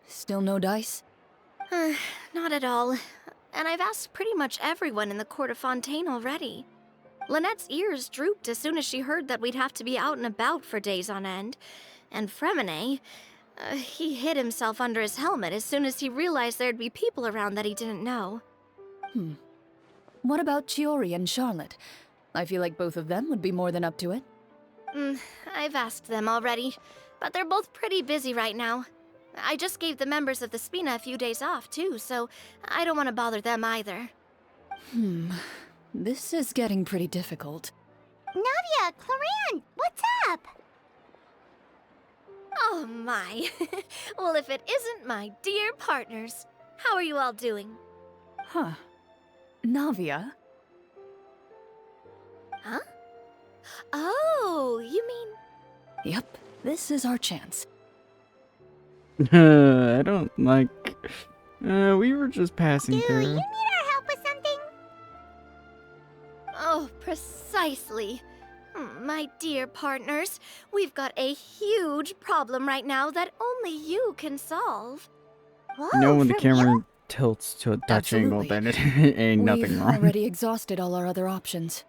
Still no dice? Not at all. And I've asked pretty much everyone in the court of Fontaine already. Lynette's ears drooped as soon as she heard that we'd have to be out and about for days on end. And Fremine, he hid himself under his helmet as soon as he realized there'd be people around that he didn't know. What about Chiori and Charlotte? I feel like both of them would be more than up to it. I've asked them already, but they're both pretty busy right now. I just gave the members of the Spina a few days off, too, so I don't want to bother them either. This is getting pretty difficult. Navia, Clorinde, what's up? Oh my. Well, if it isn't my dear partners. How are you all doing? Huh. Navia? Huh? Oh, you mean... Yep, this is our chance. I don't like... we were just passing Do through. you need our help with something? Oh, precisely. My dear partners, we've got a huge problem right now that only you can solve. Whoa, You know when the from camera you? tilts to a Dutch angle, Absolutely. then it ain't nothing We've wrong. already exhausted all our other options.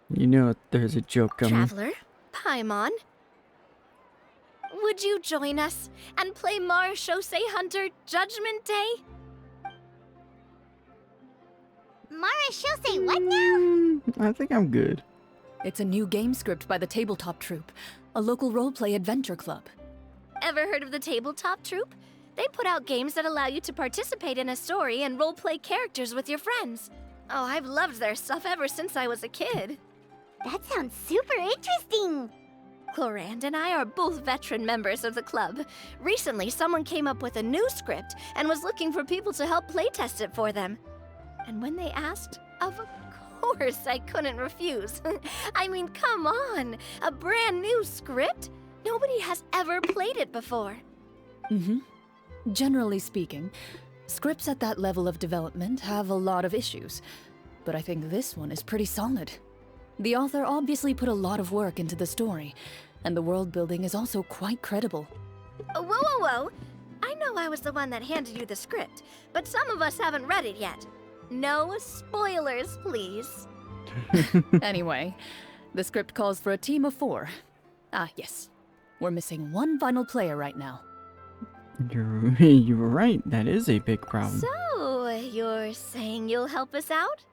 You know there's a joke coming. Traveler, Paimon, would you join us and play Marechaussee Hunter Judgment Day? Marechaussee, what now? I think I'm good. It's a new game script by the Tabletop Troupe, a local roleplay adventure club. Ever heard of the Tabletop Troupe? They put out games that allow you to participate in a story and roleplay characters with your friends. Oh, I've loved their stuff ever since I was a kid. That sounds super interesting. Clorinde and I are both veteran members of the club. Recently, someone came up with a new script and was looking for people to help playtest it for them. And when they asked, of course I couldn't refuse. I mean, come on, a brand new script? Nobody has ever played it before. Generally speaking, scripts at that level of development have a lot of issues, but I think this one is pretty solid. The author obviously put a lot of work into the story, and the world building is also quite credible. Whoa, whoa, whoa! I know I was the one that handed you the script, but some of us haven't read it yet. No spoilers, please. Anyway, the script calls for a team of 4. Ah, yes. We're missing one final player right now. You were right. That is a big problem. So, you're saying you'll help us out?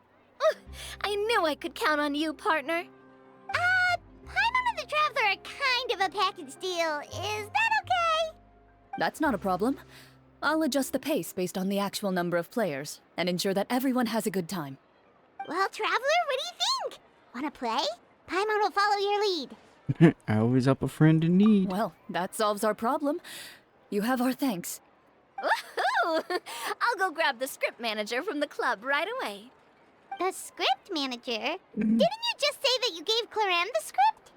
I knew I could count on you, partner. Paimon and the Traveler are kind of a package deal. Is that okay? That's not a problem. I'll adjust the pace based on the actual number of players, and ensure that everyone has a good time. Well, Traveler, what do you think? Wanna play? Paimon will follow your lead. I always help a friend in need. Well, that solves our problem. You have our thanks. Woohoo! I'll go grab the script manager from the club right away. The script manager? Didn't you just say that you gave Clorinde the script?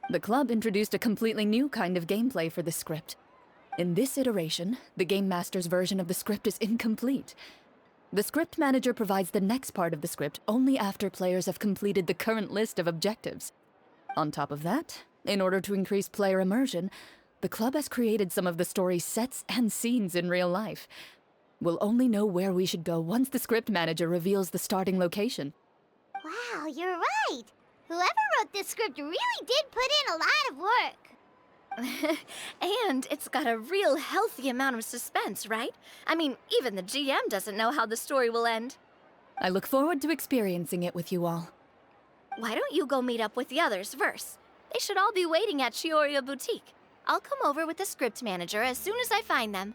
The club introduced a completely new kind of gameplay for this script. In this iteration, the Game Master's version of the script is incomplete. The script manager provides the next part of the script only after players have completed the current list of objectives. On top of that, in order to increase player immersion, the club has created some of the story's sets and scenes in real life. We'll only know where we should go once the script manager reveals the starting location. Wow, you're right. Whoever wrote this script really did put in a lot of work. And it's got a real healthy amount of suspense, right? I mean, even the GM doesn't know how the story will end. I look forward to experiencing it with you all. Why don't you go meet up with the others first? They should all be waiting at Chioria Boutique. I'll come over with the script manager as soon as I find them.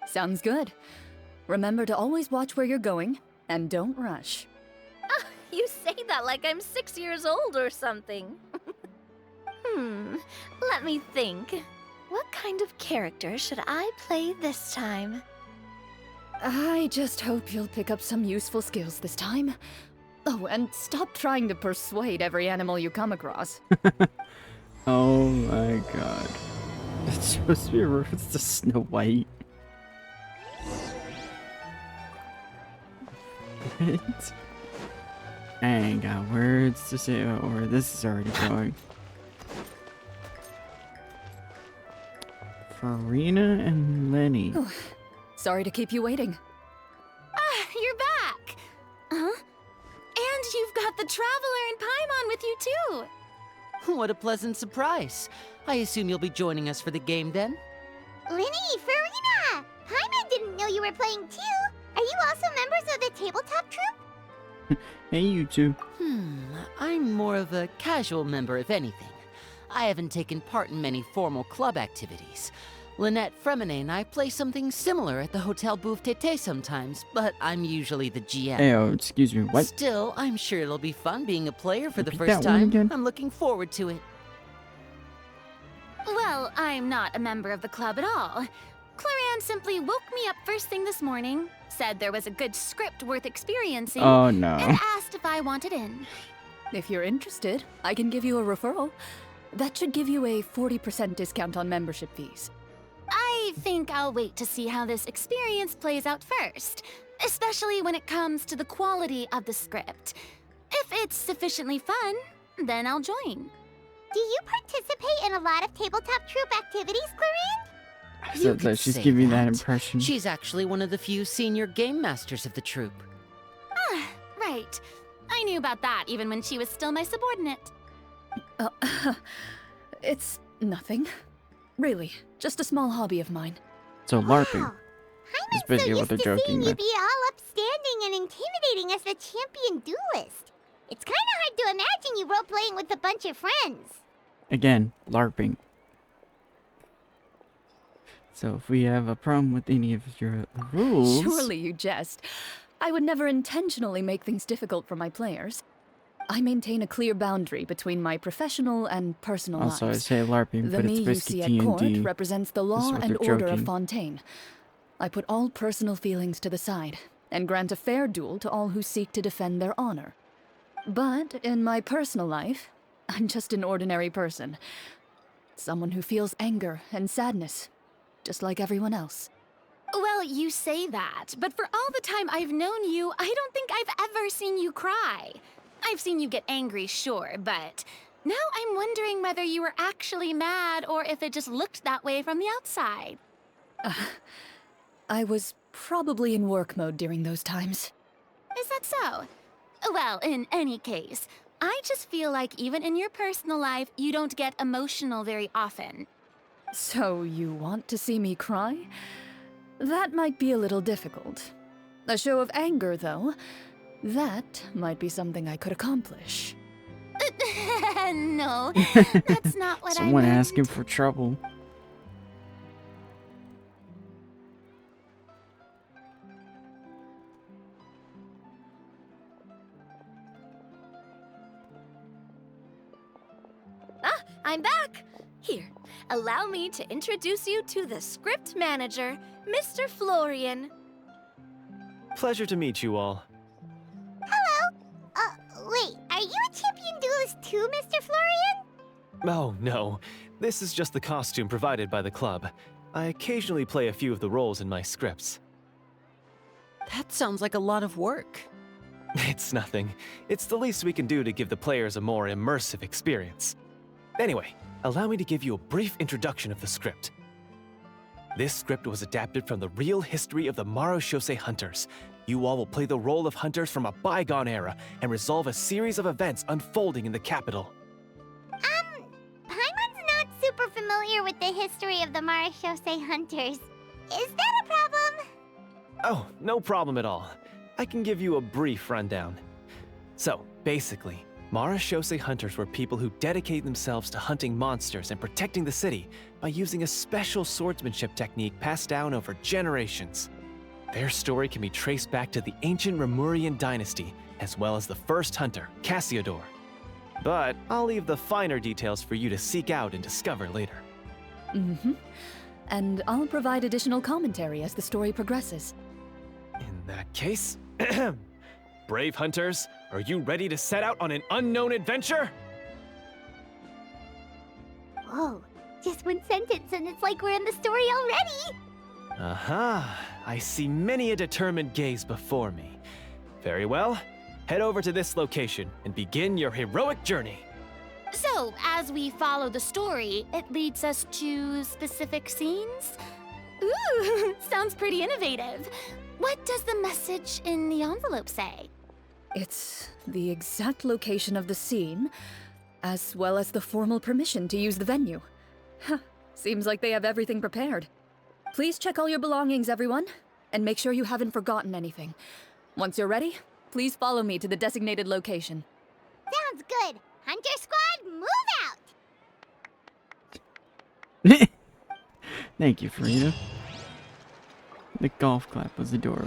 Sounds good. Remember to always watch where you're going, and don't rush. You say that like I'm 6 years old or something. Let me think. What kind of character should I play this time? I just hope you'll pick up some useful skills this time. Oh, and stop trying to persuade every animal you come across. Oh my god. It's supposed to be a reference to Snow White. What? I ain't got words to say about where this is already going. Farina and Lenny. Sorry to keep you waiting. Ah, you're back! Huh? And you've got the Traveler and Paimon with you, too! What a pleasant surprise. I assume you'll be joining us for the game then? Linny, Farina! Paimon didn't know you were playing too. Are you also members of the tabletop troupe? Hey, you two. I'm more of a casual member, if anything. I haven't taken part in many formal club activities. Lynette Fremine and I play something similar at the Hotel Bouffe Tété sometimes, but I'm usually the GM. Hey, oh, excuse me, what? Still, I'm sure it'll be fun being a player for the Repeat first that one time. again? I'm looking forward to it. Well, I'm not a member of the club at all. Clorinde simply woke me up first thing this morning, said there was a good script worth experiencing, Oh, and no. asked if I wanted in. If you're interested, I can give you a referral. That should give you a 40% discount on membership fees. I think I'll wait to see how this experience plays out first, especially when it comes to the quality of the script. If it's sufficiently fun, then I'll join. Do you participate in a lot of tabletop troupe activities, Clorinde? I You said could that she's say giving that that. impression. She's actually one of the few senior game masters of the troupe. Ah, right. I knew about that even when she was still my subordinate. It's nothing. Really, just a small hobby of mine. So LARPing. Wow. Is Paimon's basically so what they're used to joking seeing you with. be all upstanding and intimidating as the champion duelist. It's kind of hard to imagine you role-playing with a bunch of friends. Again, LARPing. So if we have a problem with any of your rules... Surely you jest. I would never intentionally make things difficult for my players. I maintain a clear boundary between my professional and personal Also, I lives. say LARPing, The but me it's you basically see at court D&D. represents the This law is what and they're order of joking. Fontaine. I put all personal feelings to the side and grant a fair duel to all who seek to defend their honor. But in my personal life, I'm just an ordinary person. Someone who feels anger and sadness, just like everyone else. Well, you say that, but for all the time I've known you, I don't think I've ever seen you cry. I've seen you get angry, sure, but now I'm wondering whether you were actually mad or if it just looked that way from the outside. I was probably in work mode during those times. Is that so? Well, in any case, I just feel like even in your personal life, you don't get emotional very often. So you want to see me cry? That might be a little difficult. A show of anger, though, that might be something I could accomplish. No, that's not what I Someone meant. asking for trouble. Ah, I'm back! Here, allow me to introduce you to the script manager, Mr. Florian. Pleasure to meet you all. Wait, are you a champion duelist too, Mr. Florian? Oh, no. This is just the costume provided by the club. I occasionally play a few of the roles in my scripts. That sounds like a lot of work. It's nothing. It's the least we can do to give the players a more immersive experience. Anyway, allow me to give you a brief introduction of the script. This script was adapted from the real history of the Marechaussee Hunters. You all will play the role of hunters from a bygone era and resolve a series of events unfolding in the capital. Paimon's not super familiar with the history of the Marechaussee Hunters. Is that a problem? Oh, no problem at all. I can give you a brief rundown. So, basically, Marechaussee Hunters were people who dedicated themselves to hunting monsters and protecting the city by using a special swordsmanship technique passed down over generations. Their story can be traced back to the ancient Remurian dynasty, as well as the first hunter, Cassiodor. But I'll leave the finer details for you to seek out and discover later. Mm-hmm. And I'll provide additional commentary as the story progresses. In that case, brave hunters, are you ready to set out on an unknown adventure? Whoa, just one sentence and it's like we're in the story already! Aha, I see many a determined gaze before me. Very well, head over to this location and begin your heroic journey. So, as we follow the story, it leads us to specific scenes? Ooh, sounds pretty innovative. What does the message in the envelope say? It's the exact location of the scene, as well as the formal permission to use the venue. Huh, seems like they have everything prepared. Please check all your belongings, everyone, and make sure you haven't forgotten anything. Once you're ready, please follow me to the designated location. Sounds good. Hunter Squad, move out! Thank you, Frida. The golf clap was adorable.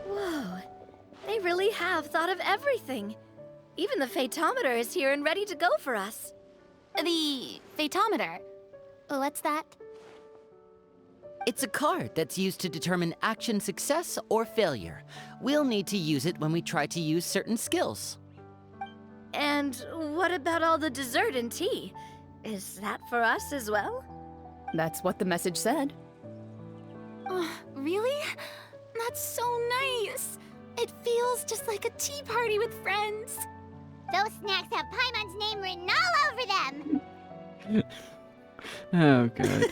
Whoa, they really have thought of everything. Even the Fatometer is here and ready to go for us. The Fatometer. What's that? It's a card that's used to determine action success or failure. We'll need to use it when we try to use certain skills. And what about all the dessert and tea? Is that for us as well? That's what the message said. Really? That's so nice. It feels just like a tea party with friends. Those snacks have Paimon's name written all over them. Oh, God.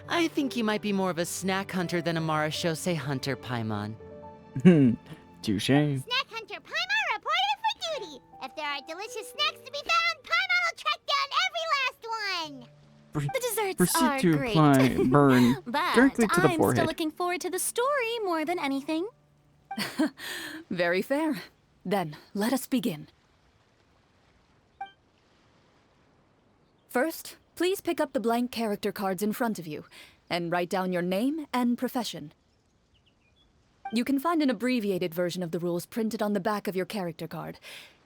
I think you might be more of a snack hunter than a Marashose hunter, Paimon. Touche. Snack Hunter Paimon reported for duty. If there are delicious snacks to be found, Paimon will track down every last one. The desserts Proceed are to great. apply burn But directly to the I'm forehead. still looking forward to the story more than anything. Very fair. Then, let us begin. First, please pick up the blank character cards in front of you and write down your name and profession. You can find an abbreviated version of the rules printed on the back of your character card.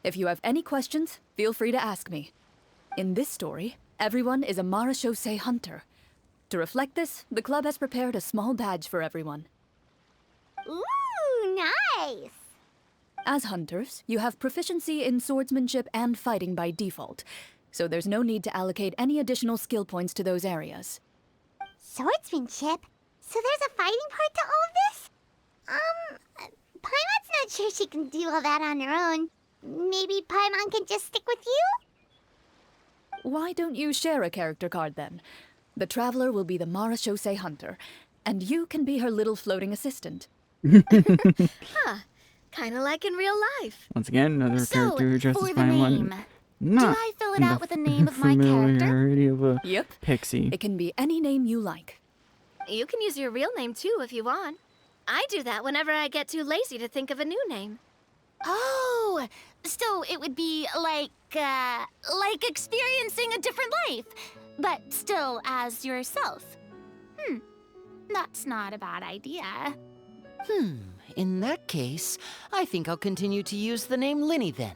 If you have any questions, feel free to ask me. In this story, everyone is a Marashose hunter. To reflect this, the club has prepared a small badge for everyone. Ooh, nice. As hunters, you have proficiency in swordsmanship and fighting by default, so there's no need to allocate any additional skill points to those areas. Swordsmanship? So there's a fighting part to all of this? Paimon's not sure she can do all that on her own. Maybe Paimon can just stick with you? Why don't you share a character card then? The Traveler will be the Marashose hunter, and you can be her little floating assistant. Kinda like in real life. Once again, another So, character who dresses for the Paimon. name, Not do I fill it in out with the name of my character? familiarity of a Yep. pixie. It can be any name you like. You can use your real name too if you want. I do that whenever I get too lazy to think of a new name. Oh, so it would be like experiencing a different life, but still as yourself. That's not a bad idea. In that case, I think I'll continue to use the name Linny then.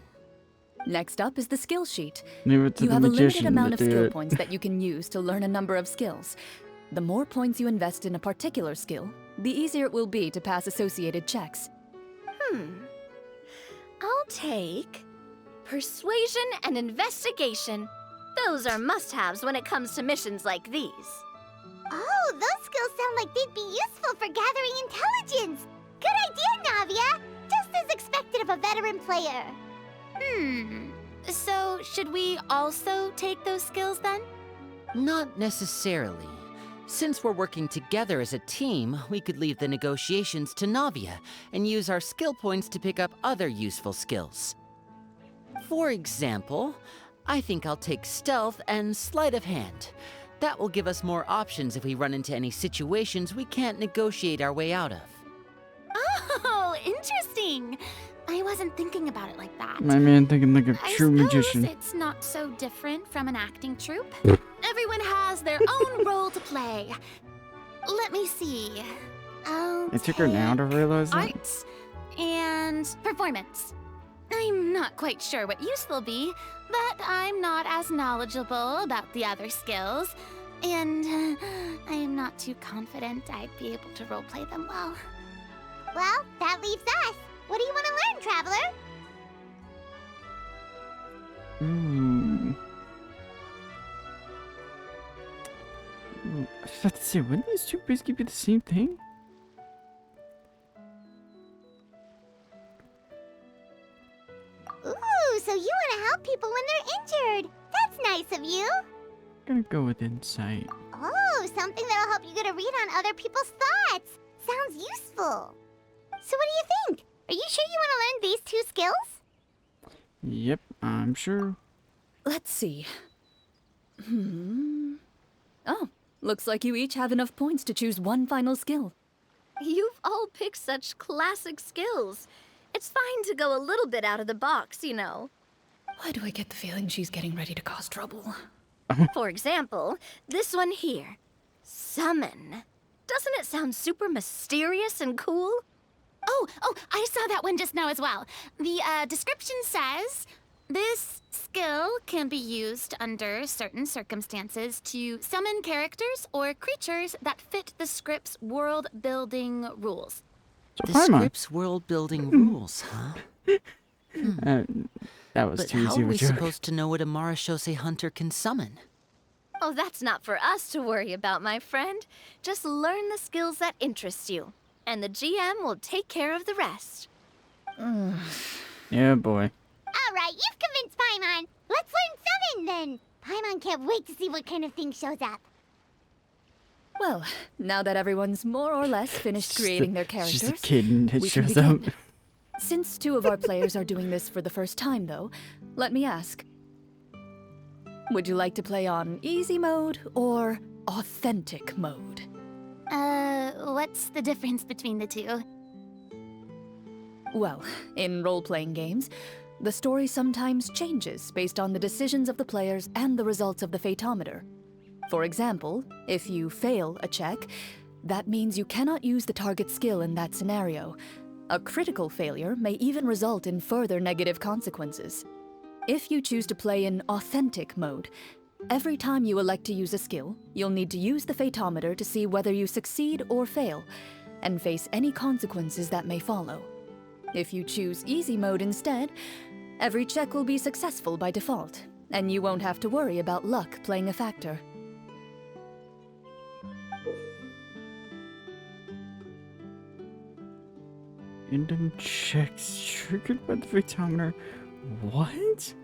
Next up is the skill sheet. Leave it to You the have a limited magician amount to of do skill it. points that you can use to learn a number of skills. The more points you invest in a particular skill, the easier it will be to pass associated checks. I'll take persuasion and investigation. Those are must-haves when it comes to missions like these. Oh, those skills sound like they'd be useful for gathering intelligence. Good idea, Navia. Just as expected of a veteran player. So should we also take those skills then? Not necessarily. Since we're working together as a team, we could leave the negotiations to Navia and use our skill points to pick up other useful skills. For example, I think I'll take stealth and sleight of hand. That will give us more options if we run into any situations we can't negotiate our way out of. Oh, interesting. I wasn't thinking about it like that. My man thinking like a I true suppose magician. it's not so different from an acting troupe. Everyone has their own role to play. Let me see. It took her now to realize that. Arts and performance. I'm not quite sure what use they'll be, but I'm not as knowledgeable about the other skills, and I am not too confident I'd be able to roleplay them well. Well, that leaves us. What do you want to learn, Traveler? Let's see, wouldn't these two basically be the same thing? so you want to help people when they're injured. That's nice of you. Gonna go with insight. Oh, something that'll help you get a read on other people's thoughts. Sounds useful. So what do you think? Are you sure you want to learn these 2 skills? Yep, I'm sure. Let's see. Oh, looks like you each have enough points to choose one final skill. You've all picked such classic skills. It's fine to go a little bit out of the box, you know. Why do I get the feeling she's getting ready to cause trouble? For example, this one here. Summon. Doesn't it sound super mysterious and cool? Oh, I saw that one just now as well. The description says, this skill can be used under certain circumstances to summon characters or creatures that fit the script's world-building rules. The Paimon. script's world-building rules, huh? That was But too how easy are of a we joke. supposed to know what a Marashose hunter can summon? Oh, that's not for us to worry about, my friend. Just learn the skills that interest you, and the GM will take care of the rest. Yeah, boy. All right, you've convinced Paimon. Let's learn Summon then. Paimon can't wait to see what kind of thing shows up. Well, now that everyone's more or less finished creating their She's characters, a kid and it we can shows up. begin. Since 2 of our players are doing this for the first time, though, let me ask. Would you like to play on easy mode or authentic mode? What's the difference between the 2? Well, in role-playing games, the story sometimes changes based on the decisions of the players and the results of the Fatometer. For example, if you fail a check, that means you cannot use the target skill in that scenario. A critical failure may even result in further negative consequences. If you choose to play in authentic mode, every time you elect to use a skill, you'll need to use the Fatometer to see whether you succeed or fail, and face any consequences that may follow. If you choose easy mode instead, every check will be successful by default, and you won't have to worry about luck playing a factor. Random checks triggered by the Fatometer. What?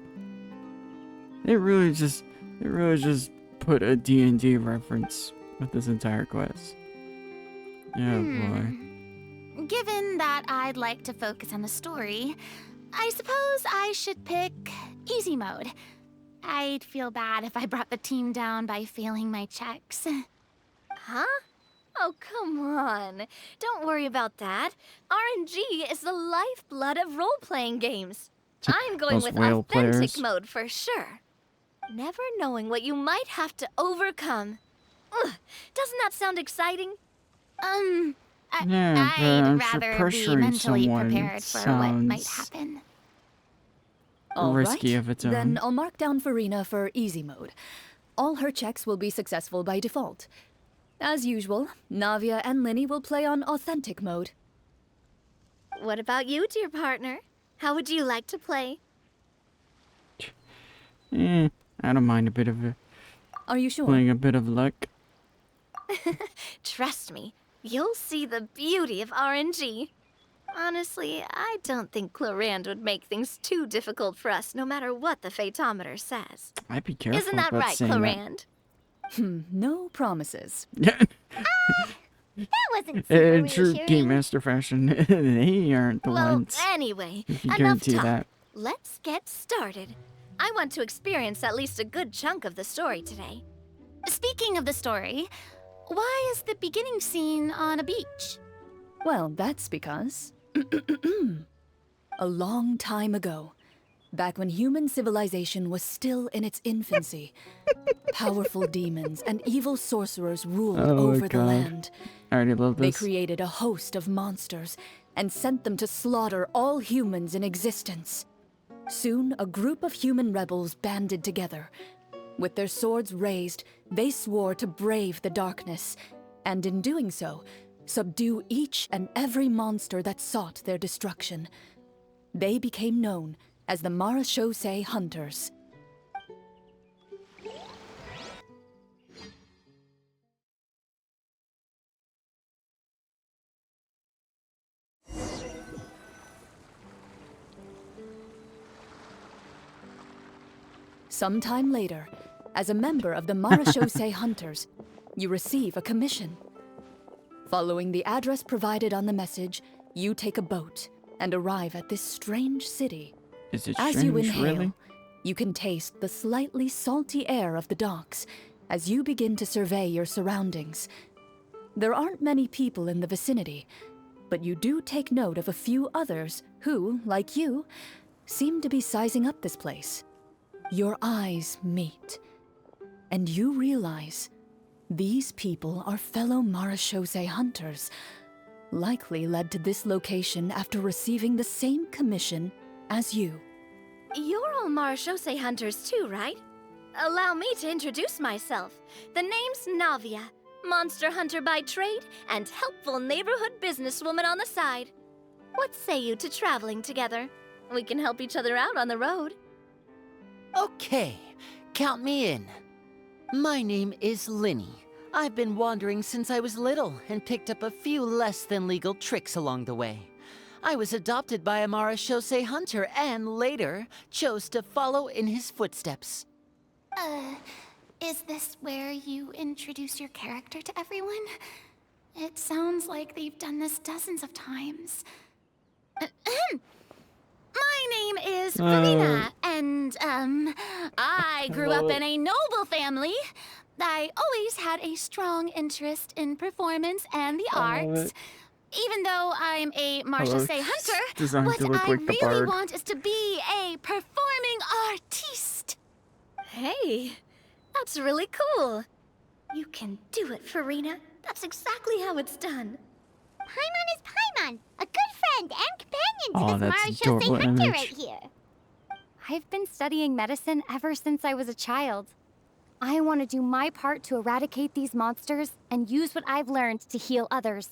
They really just put a D&D reference with this entire quest. Oh boy. Given that I'd like to focus on the story, I suppose I should pick easy mode. I'd feel bad if I brought the team down by failing my checks. Huh? Oh, come on. Don't worry about that. RNG is the lifeblood of role-playing games. I'm going Those with whale authentic players. mode for sure. Never knowing what you might have to overcome. Ugh, doesn't that sound exciting? Yeah, but I'd I'm sure rather be pressuring mentally someone prepared for what might sounds happen. All risky right, of its own. then I'll mark down Farina for easy mode. All her checks will be successful by default. As usual, Navia and Linny will play on authentic mode. What about you, dear partner? How would you like to play? I don't mind a bit of Are you sure? playing a bit of luck. Trust me, you'll see the beauty of RNG. Honestly, I don't think Clorinde would make things too difficult for us, no matter what the Fatometer says. I'd be careful Isn't that about right, saying Clorinde? No promises. that. That wasn't super In true Game reassuring. Master fashion, they aren't the Well, ones. anyway, You can enough guarantee talk. that. Let's get started. I want to experience at least a good chunk of the story today. Speaking of the story, why is the beginning scene on a beach? Well, that's because... a long time ago, back when human civilization was still in its infancy, powerful demons and evil sorcerers ruled Oh my over the God. land. I already love They this. created a host of monsters and sent them to slaughter all humans in existence. Soon, a group of human rebels banded together. With their swords raised, they swore to brave the darkness, and in doing so, subdue each and every monster that sought their destruction. They became known as the Marashose Hunters. Sometime later, as a member of the Marechaussee Hunters, you receive a commission. Following the address provided on the message, you take a boat and arrive at this strange city. Is it As you strange, inhale, really? you can taste the slightly salty air of the docks as you begin to survey your surroundings. There aren't many people in the vicinity, but you do take note of a few others who, like you, seem to be sizing up this place. Your eyes meet, and you realize these people are fellow Marechaussee hunters, likely led to this location after receiving the same commission as you. You're all Marechaussee hunters too, right? Allow me to introduce myself. The name's Navia, monster hunter by trade and helpful neighborhood businesswoman on the side. What say you to traveling together? We can help each other out on the road. Okay, count me in. My name is Linny. I've been wandering since I was little and picked up a few less than legal tricks along the way. I was adopted by a Marechaussee hunter and later chose to follow in his footsteps. Is this where you introduce your character to everyone? It sounds like they've done this dozens of times. My name is Farina, and, I grew up in a noble family. I always had a strong interest in performance and the arts. Even though I'm a Marechaussee hunter, Designed what to look I like the really bard. want is to be a performing artiste. Hey, that's really cool. You can do it, Farina. That's exactly how it's done. Paimon is Paimon, a good friend and companion to Oh, this that's Marechaussee adorable hunter image. right here. I've been studying medicine ever since I was a child. I want to do my part to eradicate these monsters and use what I've learned to heal others.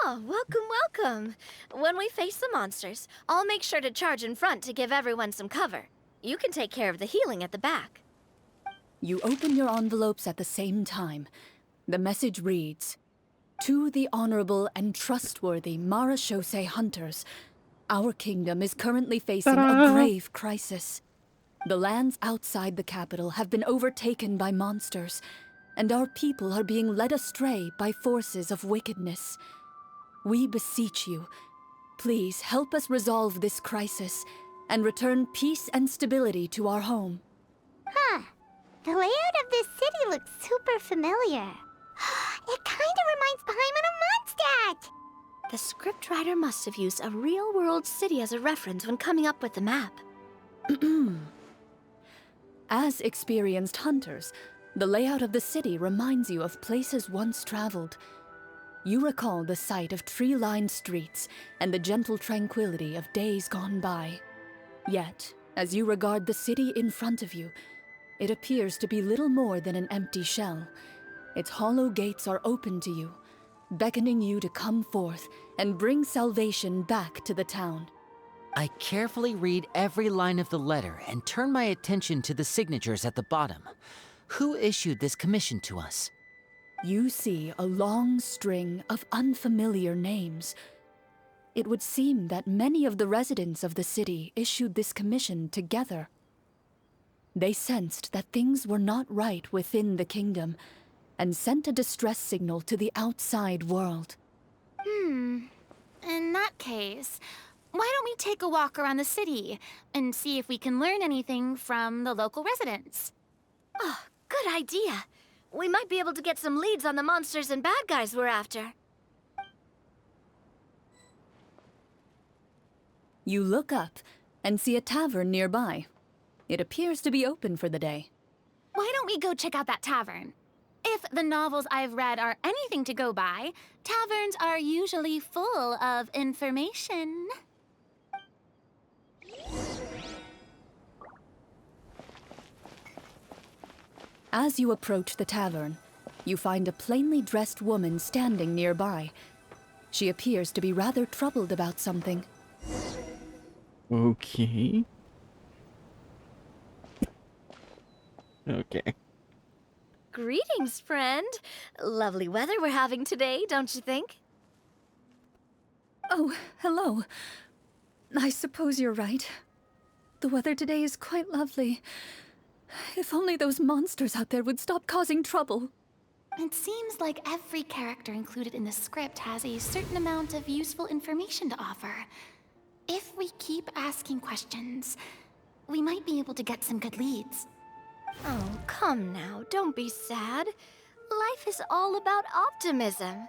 Oh, welcome. When we face the monsters, I'll make sure to charge in front to give everyone some cover. You can take care of the healing at the back. You open your envelopes at the same time. The message reads, "To the honorable and trustworthy Marechaussee hunters, our kingdom is currently facing a grave crisis. The lands outside the capital have been overtaken by monsters, and our people are being led astray by forces of wickedness. We beseech you, please help us resolve this crisis and return peace and stability to our home." Huh. The layout of this city looks super familiar. It kinda reminds Paimon of Mondstadt! The scriptwriter must have used a real-world city as a reference when coming up with the map. As experienced hunters, the layout of the city reminds you of places once traveled. You recall the sight of tree-lined streets and the gentle tranquility of days gone by. Yet, as you regard the city in front of you, it appears to be little more than an empty shell. Its hollow gates are open to you, beckoning you to come forth and bring salvation back to the town. I carefully read every line of the letter and turn my attention to the signatures at the bottom. Who issued this commission to us? You see a long string of unfamiliar names. It would seem that many of the residents of the city issued this commission together. They sensed that things were not right within the kingdom and sent a distress signal to the outside world. In that case, why don't we take a walk around the city and see if we can learn anything from the local residents? Oh, good idea. We might be able to get some leads on the monsters and bad guys we're after. You look up and see a tavern nearby. It appears to be open for the day. Why don't we go check out that tavern? If the novels I've read are anything to go by, taverns are usually full of information. As you approach the tavern, you find a plainly dressed woman standing nearby. She appears to be rather troubled about something. Okay. Okay. Greetings, friend. Lovely weather we're having today, don't you think? Oh, hello. I suppose you're right. The weather today is quite lovely. If only those monsters out there would stop causing trouble. It seems like every character included in the script has a certain amount of useful information to offer. If we keep asking questions, we might be able to get some good leads. Oh, come now, don't be sad. Life is all about optimism.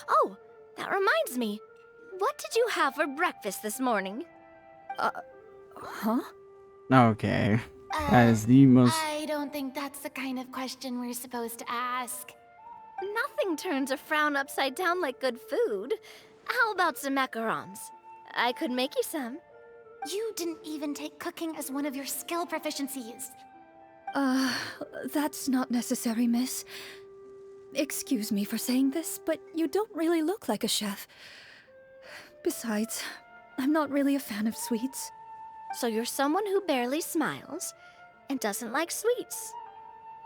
Oh, that reminds me. What did you have for breakfast this morning? Huh? Okay. That is the most... I don't think that's the kind of question we're supposed to ask. Nothing turns a frown upside down like good food. How about some macarons? I could make you some. You didn't even take cooking as one of your skill proficiencies. That's not necessary, miss. Excuse me for saying this, but you don't really look like a chef. Besides, I'm not really a fan of sweets. So you're someone who barely smiles and doesn't like sweets.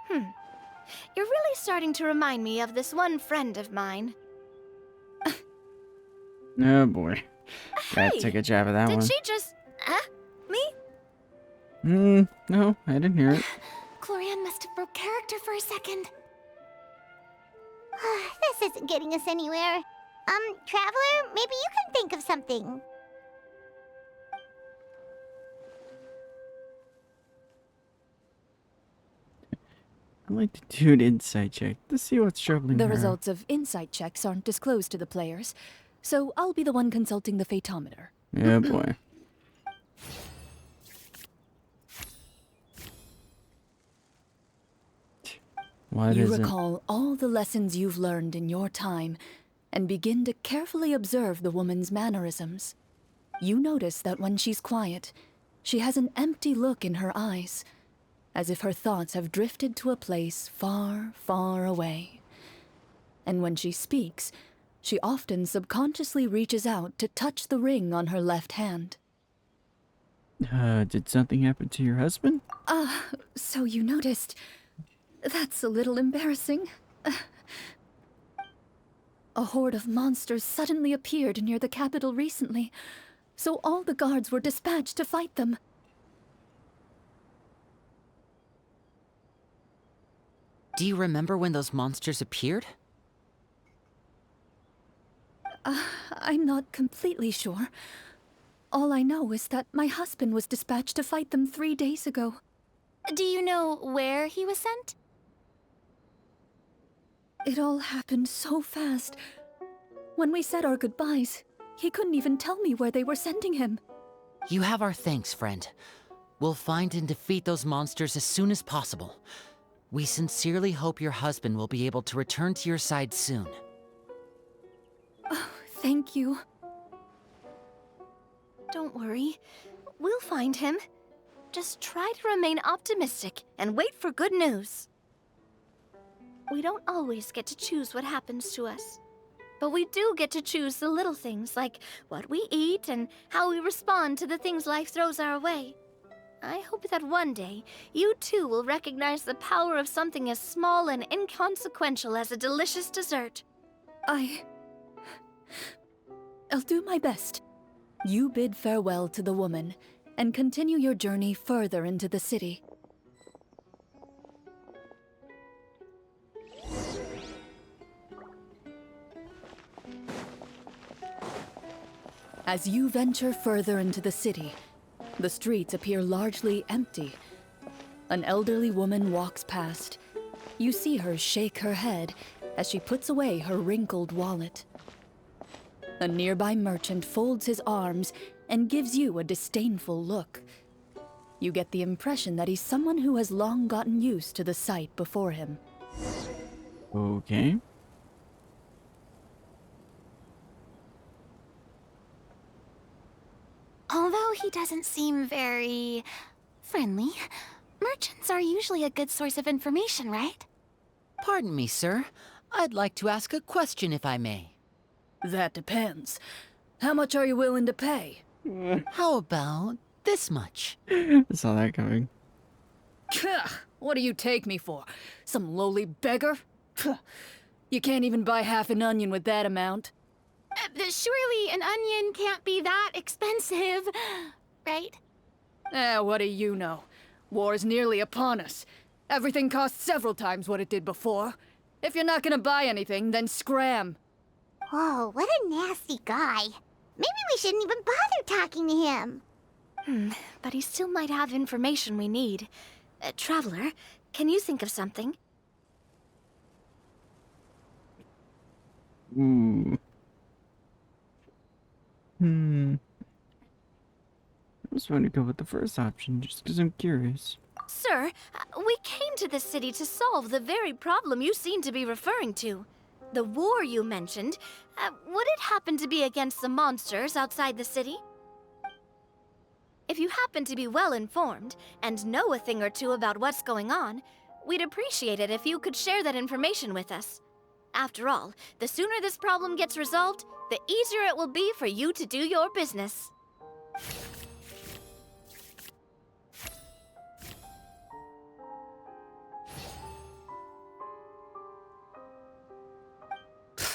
You're really starting to remind me of this one friend of mine. Oh boy. Gotta Hey, take a jab at that did one. she just... me? No, I didn't hear it. Clorinde must have broke character for a second. This isn't getting us anywhere. Traveler, maybe you can think of something. I'd like to do an insight check to see what's troubling The her. results of insight checks aren't disclosed to the players, so I'll be the one consulting the phaetometer. Yeah, boy. What You is it? recall all the lessons you've learned in your time and begin to carefully observe the woman's mannerisms. You notice that when she's quiet, she has an empty look in her eyes, as if her thoughts have drifted to a place far, far away. And when she speaks, she often subconsciously reaches out to touch the ring on her left hand. Did something happen to your husband? So you noticed. That's a little embarrassing. A horde of monsters suddenly appeared near the capital recently, so all the guards were dispatched to fight them. Do you remember when those monsters appeared? I'm not completely sure. All I know is that my husband was dispatched to fight them 3 days ago. Do you know where he was sent? It all happened so fast. When we said our goodbyes, he couldn't even tell me where they were sending him. You have our thanks, friend. We'll find and defeat those monsters as soon as possible. We sincerely hope your husband will be able to return to your side soon. Thank you. Don't worry. We'll find him. Just try to remain optimistic and wait for good news. We don't always get to choose what happens to us. But we do get to choose the little things, like what we eat and how we respond to the things life throws our way. I hope that one day, you too will recognize the power of something as small and inconsequential as a delicious dessert. I'll do my best. You bid farewell to the woman and continue your journey further into the city. As you venture further into the city, the streets appear largely empty. An elderly woman walks past. You see her shake her head as she puts away her wrinkled wallet. A nearby merchant folds his arms and gives you a disdainful look. You get the impression that he's someone who has long gotten used to the sight before him. Okay. Although he doesn't seem very friendly, merchants are usually a good source of information, right? Pardon me, sir. I'd like to ask a question if I may. That depends. How much are you willing to pay? How about this much? I saw that coming. What do you take me for? Some lowly beggar? You can't even buy half an onion with that amount. Surely an onion can't be that expensive, right? What do you know? War's nearly upon us. Everything costs several times what it did before. If you're not gonna buy anything, then scram. Whoa, what a nasty guy. Maybe we shouldn't even bother talking to him. But he still might have information we need. Traveler, can you think of something? I was going to go with the first option just because I'm curious. Sir, we came to this city to solve the very problem you seem to be referring to. The war you mentioned, would it happen to be against the monsters outside the city? If you happen to be well informed and know a thing or two about what's going on, we'd appreciate it if you could share that information with us. After all, the sooner this problem gets resolved, the easier it will be for you to do your business.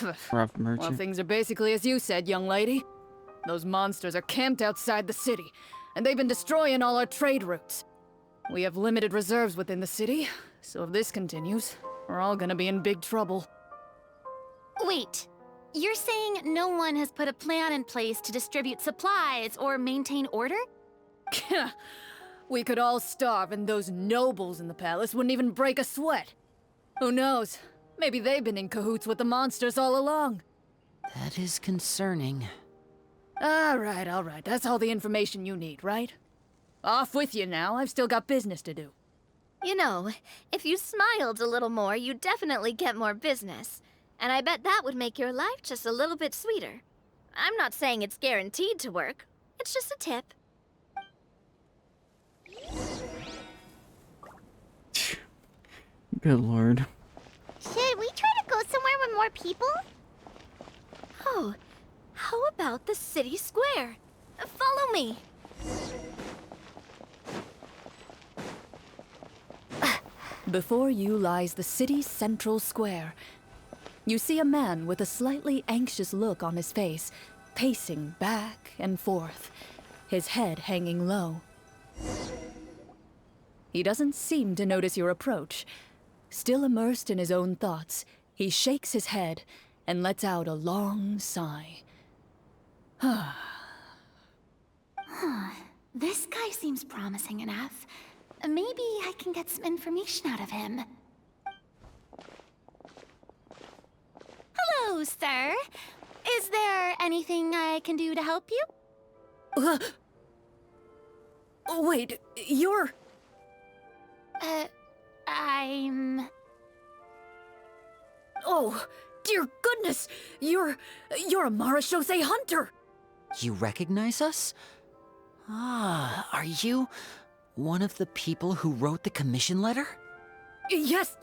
Rough Well, merchant. things are basically as you said, young lady. Those monsters are camped outside the city, and they've been destroying all our trade routes. We have limited reserves within the city, so if this continues, we're all gonna be in big trouble. Wait, you're saying no one has put a plan in place to distribute supplies or maintain order? We could all starve, and those nobles in the palace wouldn't even break a sweat. Who knows? Maybe they've been in cahoots with the monsters all along. That is concerning. All right. That's all the information you need, right? Off with you now. I've still got business to do. You know, if you smiled a little more, you'd definitely get more business. And I bet that would make your life just a little bit sweeter. I'm not saying it's guaranteed to work. It's just a tip. Good lord. Should we try to go somewhere with more people? Oh, how about the city square? Follow me. Before you lies the city's central square. You see a man with a slightly anxious look on his face, pacing back and forth, his head hanging low. He doesn't seem to notice your approach. Still immersed in his own thoughts, he shakes his head and lets out a long sigh. This guy seems promising enough. Maybe I can get some information out of him. Hello, sir. Is there anything I can do to help you? Wait, you're... I'm... Oh, dear goodness! You're a Marashose hunter! You recognize us? Ah, are you one of the people who wrote the commission letter? Yes!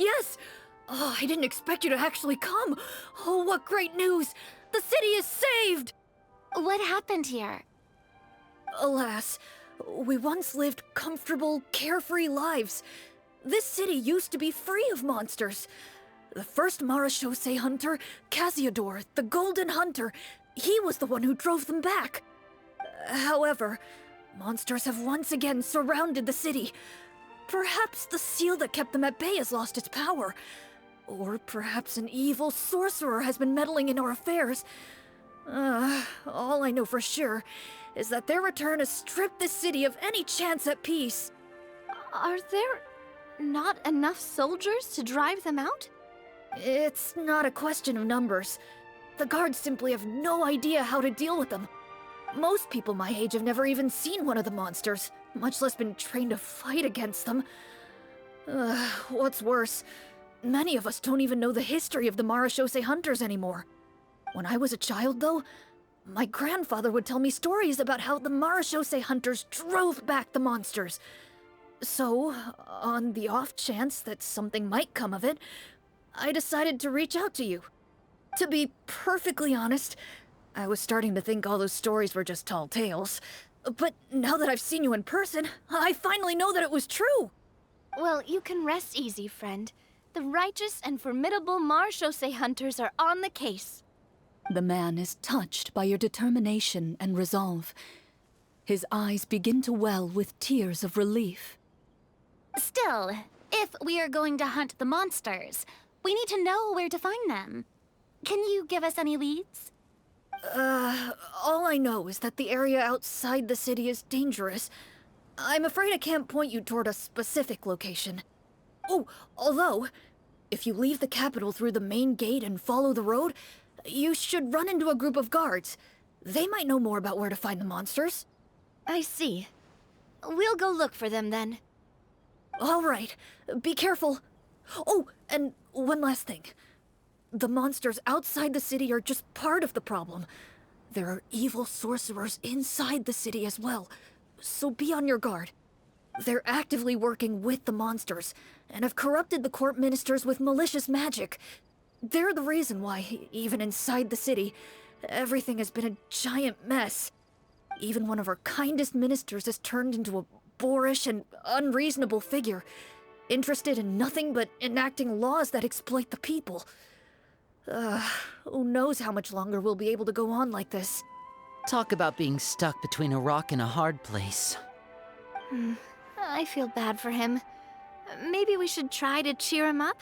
Oh, I didn't expect you to actually come! Oh, what great news! The city is saved! What happened here? Alas, we once lived comfortable, carefree lives. This city used to be free of monsters. The first Marashose hunter, Casiodor, the Golden Hunter, he was the one who drove them back. However, monsters have once again surrounded the city. Perhaps the seal that kept them at bay has lost its power. Or perhaps an evil sorcerer has been meddling in our affairs. All I know for sure is that their return has stripped the city of any chance at peace. Are there not enough soldiers to drive them out? It's not a question of numbers. The guards simply have no idea how to deal with them. Most people my age have never even seen one of the monsters, much less been trained to fight against them. What's worse, many of us don't even know the history of the Marashose hunters anymore. When I was a child, though, my grandfather would tell me stories about how the Marashose hunters drove back the monsters. So, on the off chance that something might come of it, I decided to reach out to you. To be perfectly honest, I was starting to think all those stories were just tall tales. But now that I've seen you in person, I finally know that it was true! Well, you can rest easy, friend. The righteous and formidable Marashose hunters are on the case. The man is touched by your determination and resolve. His eyes begin to well with tears of relief. Still, if we are going to hunt the monsters, we need to know where to find them. Can you give us any leads? All I know is that the area outside the city is dangerous. I'm afraid I can't point you toward a specific location. Oh, although, if you leave the capital through the main gate and follow the road, you should run into a group of guards. They might know more about where to find the monsters. I see. We'll go look for them then. All right, be careful. Oh, and one last thing. The monsters outside the city are just part of the problem. There are evil sorcerers inside the city as well, so be on your guard. They're actively working with the monsters, and have corrupted the court ministers with malicious magic. They're the reason why, even inside the city, everything has been a giant mess. Even one of our kindest ministers has turned into a boorish and unreasonable figure, interested in nothing but enacting laws that exploit the people. Who knows how much longer we'll be able to go on like this. Talk about being stuck between a rock and a hard place. I feel bad for him. Maybe we should try to cheer him up?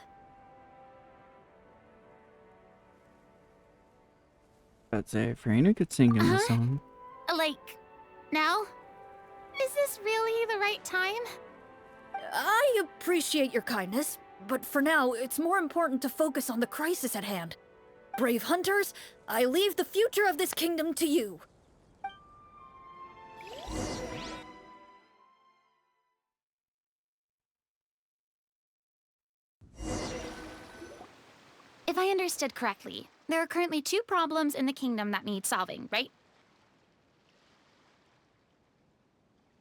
I'd say Farina could sing him a song. Like, now? Is this really the right time? I appreciate your kindness, but for now, it's more important to focus on the crisis at hand. Brave hunters, I leave the future of this kingdom to you. If I understood correctly, there are currently 2 problems in the kingdom that need solving, right?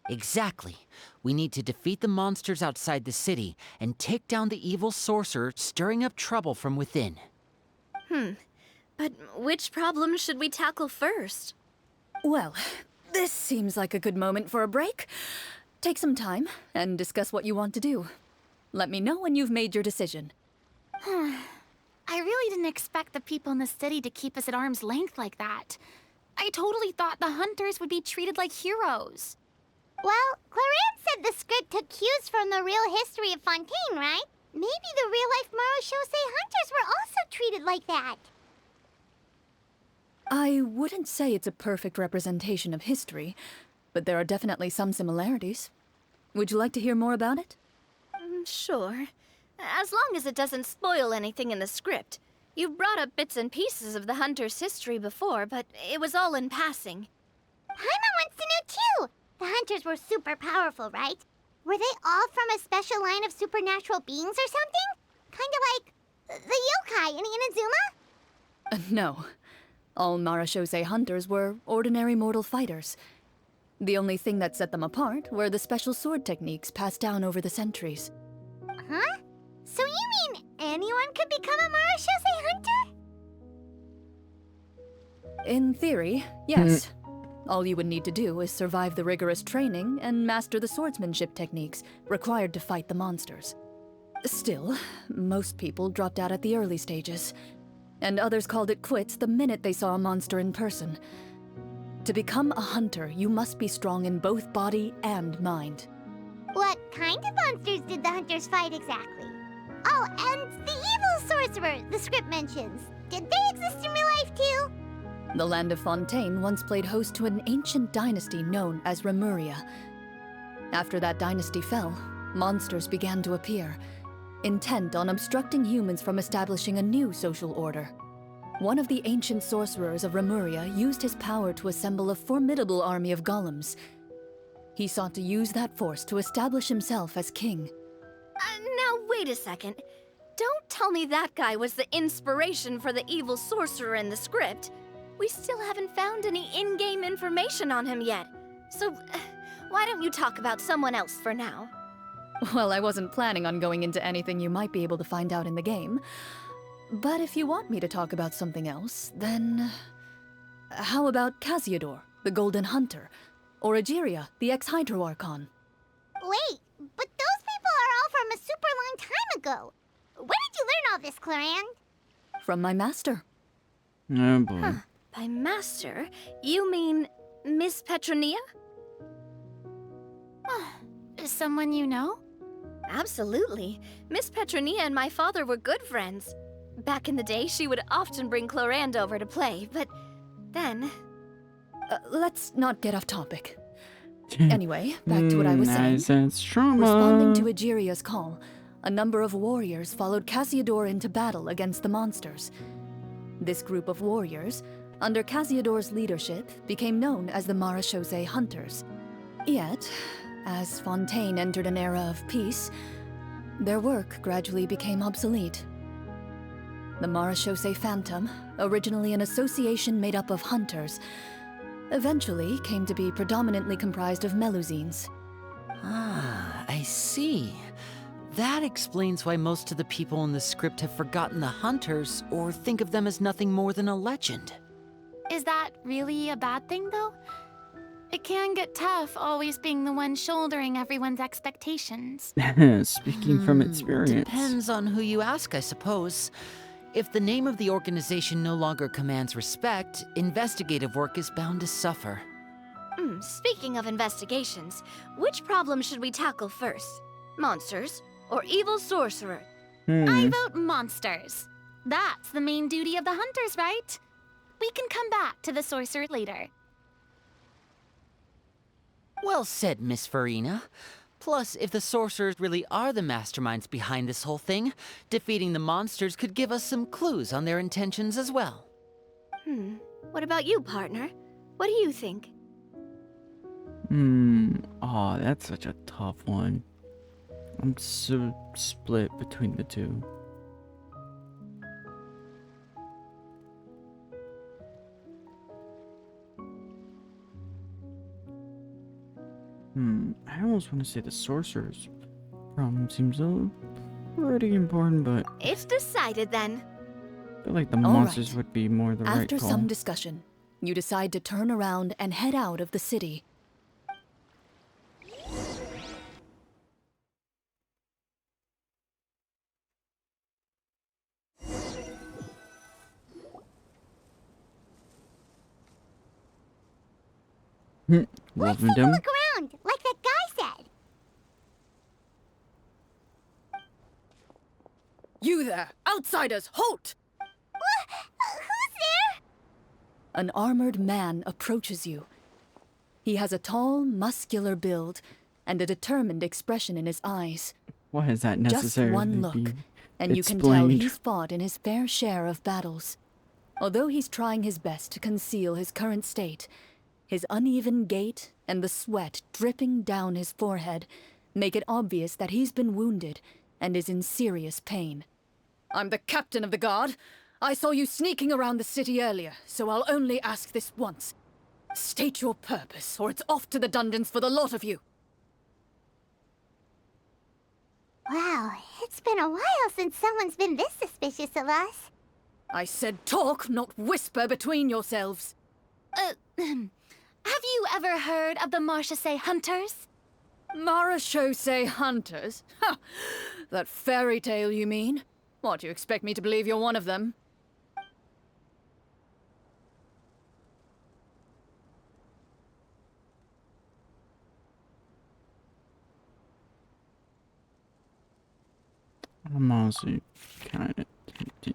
Exactly. We need to defeat the monsters outside the city and take down the evil sorcerer stirring up trouble from within. But which problem should we tackle first? Well, this seems like a good moment for a break. Take some time and discuss what you want to do. Let me know when you've made your decision. I really didn't expect the people in the city to keep us at arm's length like that. I totally thought the hunters would be treated like heroes. Well, Clorinde said the script took cues from the real history of Fontaine, right? Maybe the real-life Marushosei hunters were also treated like that. I wouldn't say it's a perfect representation of history, but there are definitely some similarities. Would you like to hear more about it? Sure. As long as it doesn't spoil anything in the script. You've brought up bits and pieces of the hunter's history before, but it was all in passing. Paimon wants to know too! The hunters were super powerful, right? Were they all from a special line of supernatural beings or something? Kinda like the yokai in Inazuma? No. All Marashosei hunters were ordinary mortal fighters. The only thing that set them apart were the special sword techniques passed down over the centuries. Huh? So you mean anyone could become a Marashosei hunter? In theory, yes. All you would need to do is survive the rigorous training and master the swordsmanship techniques required to fight the monsters. Still, most people dropped out at the early stages, and others called it quits the minute they saw a monster in person. To become a hunter, you must be strong in both body and mind. What kind of monsters did the hunters fight exactly? Oh, and the evil sorcerer the script mentions. Did they exist in real life too? The land of Fontaine once played host to an ancient dynasty known as Remuria. After that dynasty fell, monsters began to appear, intent on obstructing humans from establishing a new social order. One of the ancient sorcerers of Remuria used his power to assemble a formidable army of golems. He sought to use that force to establish himself as king. Now wait a second. Don't tell me that guy was the inspiration for the evil sorcerer in the script. We still haven't found any in-game information on him yet. So, why don't you talk about someone else for now? Well, I wasn't planning on going into anything you might be able to find out in the game. But if you want me to talk about something else, then... how about Casiodor, the Golden Hunter? Or Egeria, the ex-Hydro Archon? Wait, but those people are all from a super long time ago. Where did you learn all this, Clorinde? From my master. Oh boy. Huh. By master, you mean Miss Petronia? Someone you know? Absolutely. Miss Petronia and my father were good friends. Back in the day, she would often bring Clorinde over to play, but then... Let's not get off topic. Anyway, back to what I was saying. I sense trauma. Responding to Egeria's call, a number of warriors followed Cassiodor into battle against the monsters. This group of warriors, under Cassiodor's leadership, became known as the Marechaussee Hunters. Yet, as Fontaine entered an era of peace, their work gradually became obsolete. The Marechaussee Phantom, originally an association made up of hunters, eventually came to be predominantly comprised of Melusines. Ah, I see. That explains why most of the people in the script have forgotten the hunters or think of them as nothing more than a legend. Is that really a bad thing, though? It can get tough always being the one shouldering everyone's expectations. Speaking from experience. Depends on who you ask, I suppose. If the name of the organization no longer commands respect, investigative work is bound to suffer. Speaking of investigations, which problem should we tackle first? Monsters or evil sorcerer? I vote monsters. That's the main duty of the hunters, right? We can come back to the sorcerer later. Well said, Miss Farina. Plus, if the sorcerers really are the masterminds behind this whole thing, defeating the monsters could give us some clues on their intentions as well. What about you, partner? What do you think? Oh, that's such a tough one. I'm so split between the two. I almost want to say the sorcerer's problem seems pretty important, but It's decided then. I feel like the All monsters right. would be more the right After call. some discussion, you decide to turn around and head out of the city. Let's Welcome take a them. look around, like that guy said. You there! Outsiders, halt! Who's there? An armored man approaches you. He has a tall, muscular build and a determined expression in his eyes. Why is that Just necessary? one to look, be and you can tell explained? he's fought in his fair share of battles. Although he's trying his best to conceal his current state, his uneven gait and the sweat dripping down his forehead make it obvious that he's been wounded and is in serious pain. I'm the captain of the guard. I saw you sneaking around the city earlier, so I'll only ask this once. State your purpose, or it's off to the dungeons for the lot of you. Wow, it's been a while since someone's been this suspicious of us. I said talk, not whisper between yourselves. Have you ever heard of the Marechaussee Hunters? Marechaussee Hunters? Ha! That fairy tale, you mean? What, you expect me to believe you're one of them? I'm honestly kind of tempted.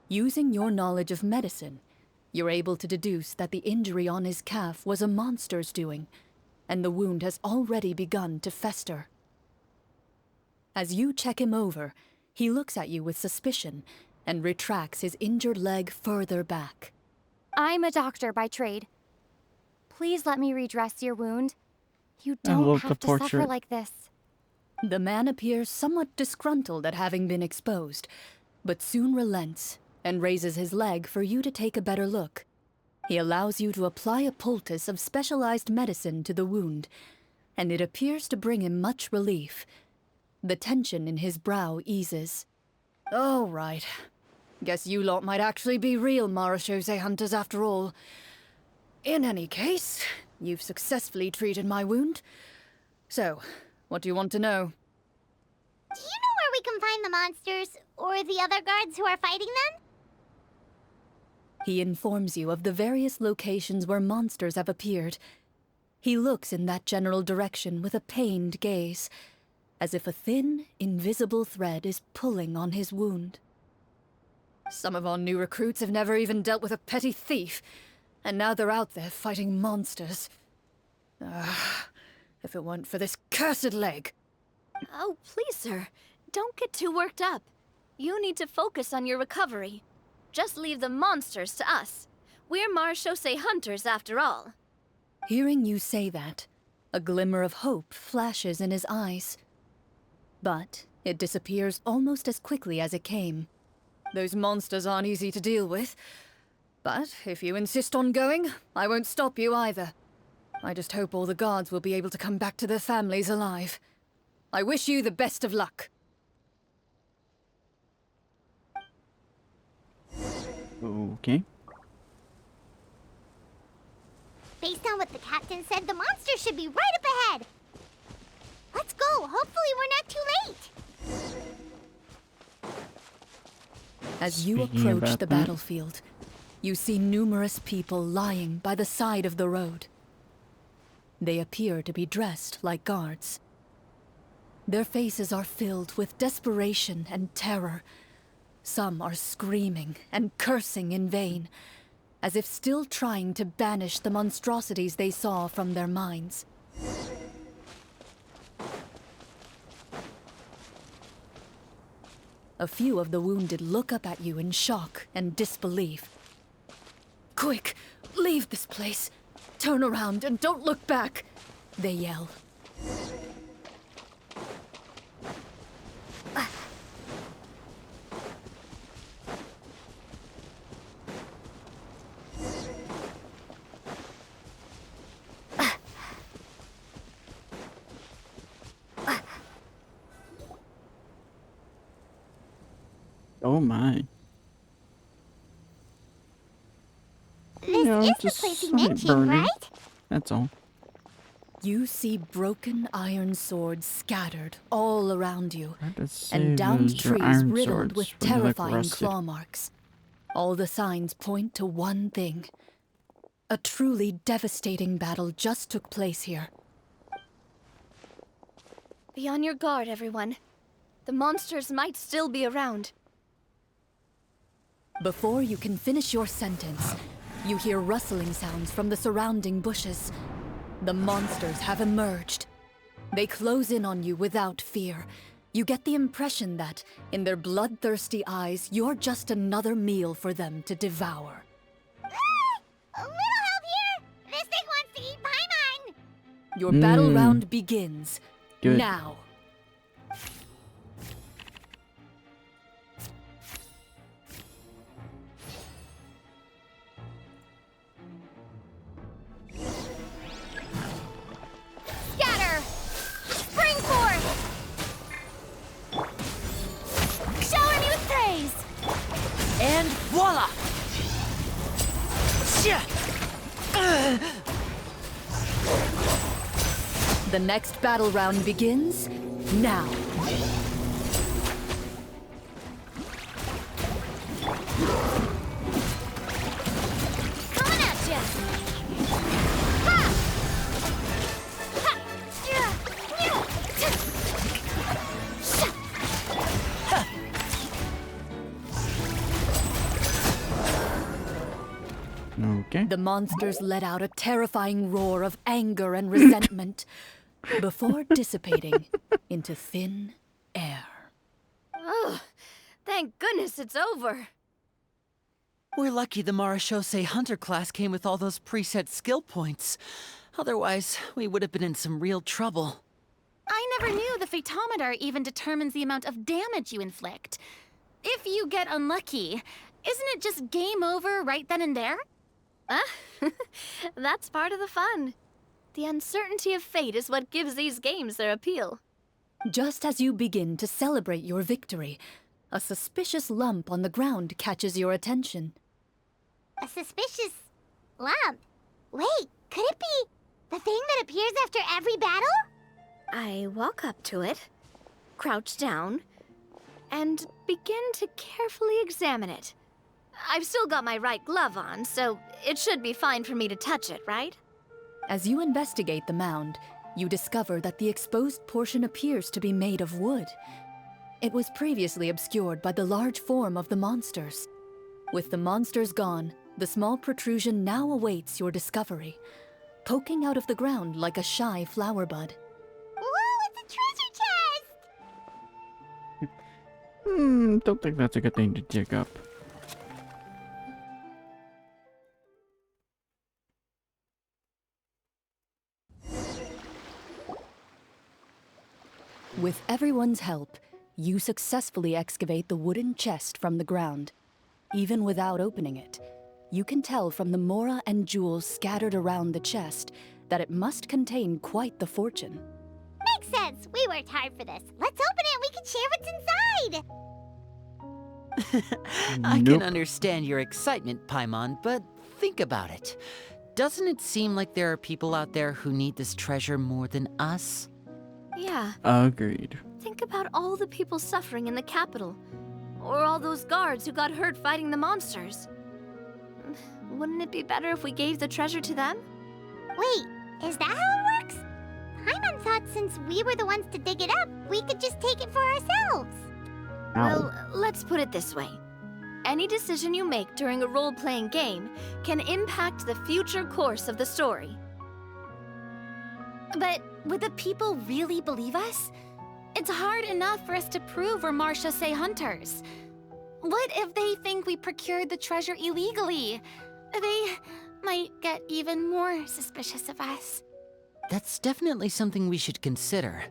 Using your knowledge of medicine, you're able to deduce that the injury on his calf was a monster's doing, and the wound has already begun to fester. As you check him over, he looks at you with suspicion and retracts his injured leg further back. I'm a doctor by trade. Please let me redress your wound. You I don't love the have to suffer portrait. like this. The man appears somewhat disgruntled at having been exposed, but soon relents and raises his leg for you to take a better look. He allows you to apply a poultice of specialized medicine to the wound, and it appears to bring him much relief. The tension in his brow eases. All right. Guess you lot might actually be real Marechaussee Hunters after all. In any case, you've successfully treated my wound. So, what do you want to know? Do you know where we can the monsters or the other guards who are fighting them? He informs you of the various locations where monsters have appeared. He looks in that general direction with a pained gaze, as if a thin, invisible thread is pulling on his wound. Some of our new recruits have never even dealt with a petty thief, and now they're out there fighting monsters. If it weren't for this cursed leg. Oh, please, sir. Don't get too worked up. You need to focus on your recovery. Just leave the monsters to us. We're marechaussee hunters, after all. Hearing you say that, a glimmer of hope flashes in his eyes. But it disappears almost as quickly as it came. Those monsters aren't easy to deal with. But if you insist on going, I won't stop you either. I just hope all the guards will be able to come back to their families alive. I wish you the best of luck. Okay. Based on what the captain said, the monsters should be right up ahead. Let's go. Hopefully we're not too late. As you Speaking approach about the that. battlefield, you see numerous people lying by the side of the road. They appear to be dressed like guards. Their faces are filled with desperation and terror. Some are screaming and cursing in vain, as if still trying to banish the monstrosities they saw from their minds. A few of the wounded look up at you in shock and disbelief. Quick, leave this place. Turn around and don't look back, they yell. Oh my. This is the place he mentioned, right? That's all. You see broken iron swords scattered all around you, Hard to say and downed those are trees iron riddled swords with when they look terrifying rusted. claw marks. All the signs point to one thing. A truly devastating battle just took place here. Be on your guard, everyone. The monsters might still be around. Before you can finish your sentence, you hear rustling sounds from the surrounding bushes. The monsters have emerged. They close in on you without fear. You get the impression that, in their bloodthirsty eyes, you're just another meal for them to devour. A little help here! This thing wants to eat Paimon! Your battle round begins. Good. Now. Scatter! Spring forth! Shower me with praise! And voila! The next battle round begins now. Coming at ya! Ha! Ha! Yeah! Yeah! Sha! Okay. The monsters let out a terrifying roar of anger and resentment before dissipating into thin air. Oh, thank goodness it's over. We're lucky the marechaussee hunter class came with all those preset skill points. Otherwise, we would have been in some real trouble. I never knew the photometer even determines the amount of damage you inflict. If you get unlucky, isn't it just game over right then and there? That's part of the fun. The uncertainty of fate is what gives these games their appeal. Just as you begin to celebrate your victory, a suspicious lump on the ground catches your attention. A suspicious lump. Wait, could it be the thing that appears after every battle? I walk up to it, crouch down, and begin to carefully examine it. I've still got my right glove on, so it should be fine for me to touch it, right? As you investigate the mound, you discover that the exposed portion appears to be made of wood. It was previously obscured by the large form of the monsters. With the monsters gone, the small protrusion now awaits your discovery, poking out of the ground like a shy flower bud. Whoa, it's a treasure chest! Don't think that's a good thing to dig up. With everyone's help, you successfully excavate the wooden chest from the ground. Even without opening it, you can tell from the mora and jewels scattered around the chest that it must contain quite the fortune. Makes sense. We worked hard for this. Let's open it and we can share what's inside. I Nope. can understand your excitement, Paimon, but think about it. Doesn't it seem like there are people out there who need this treasure more than us? Yeah, Agreed. think about all the people suffering in the capital. Or all those guards who got hurt fighting the monsters. Wouldn't it be better if we gave the treasure to them? Wait, is that how it works? Paimon thought since we were the ones to dig it up, we could just take it for ourselves. Well, let's put it this way. Any decision you make during a role-playing game can impact the future course of the story. But would the people really believe us? It's hard enough for us to prove we're Marchese hunters. What if they think we procured the treasure illegally? They might get even more suspicious of us. That's definitely something we should consider.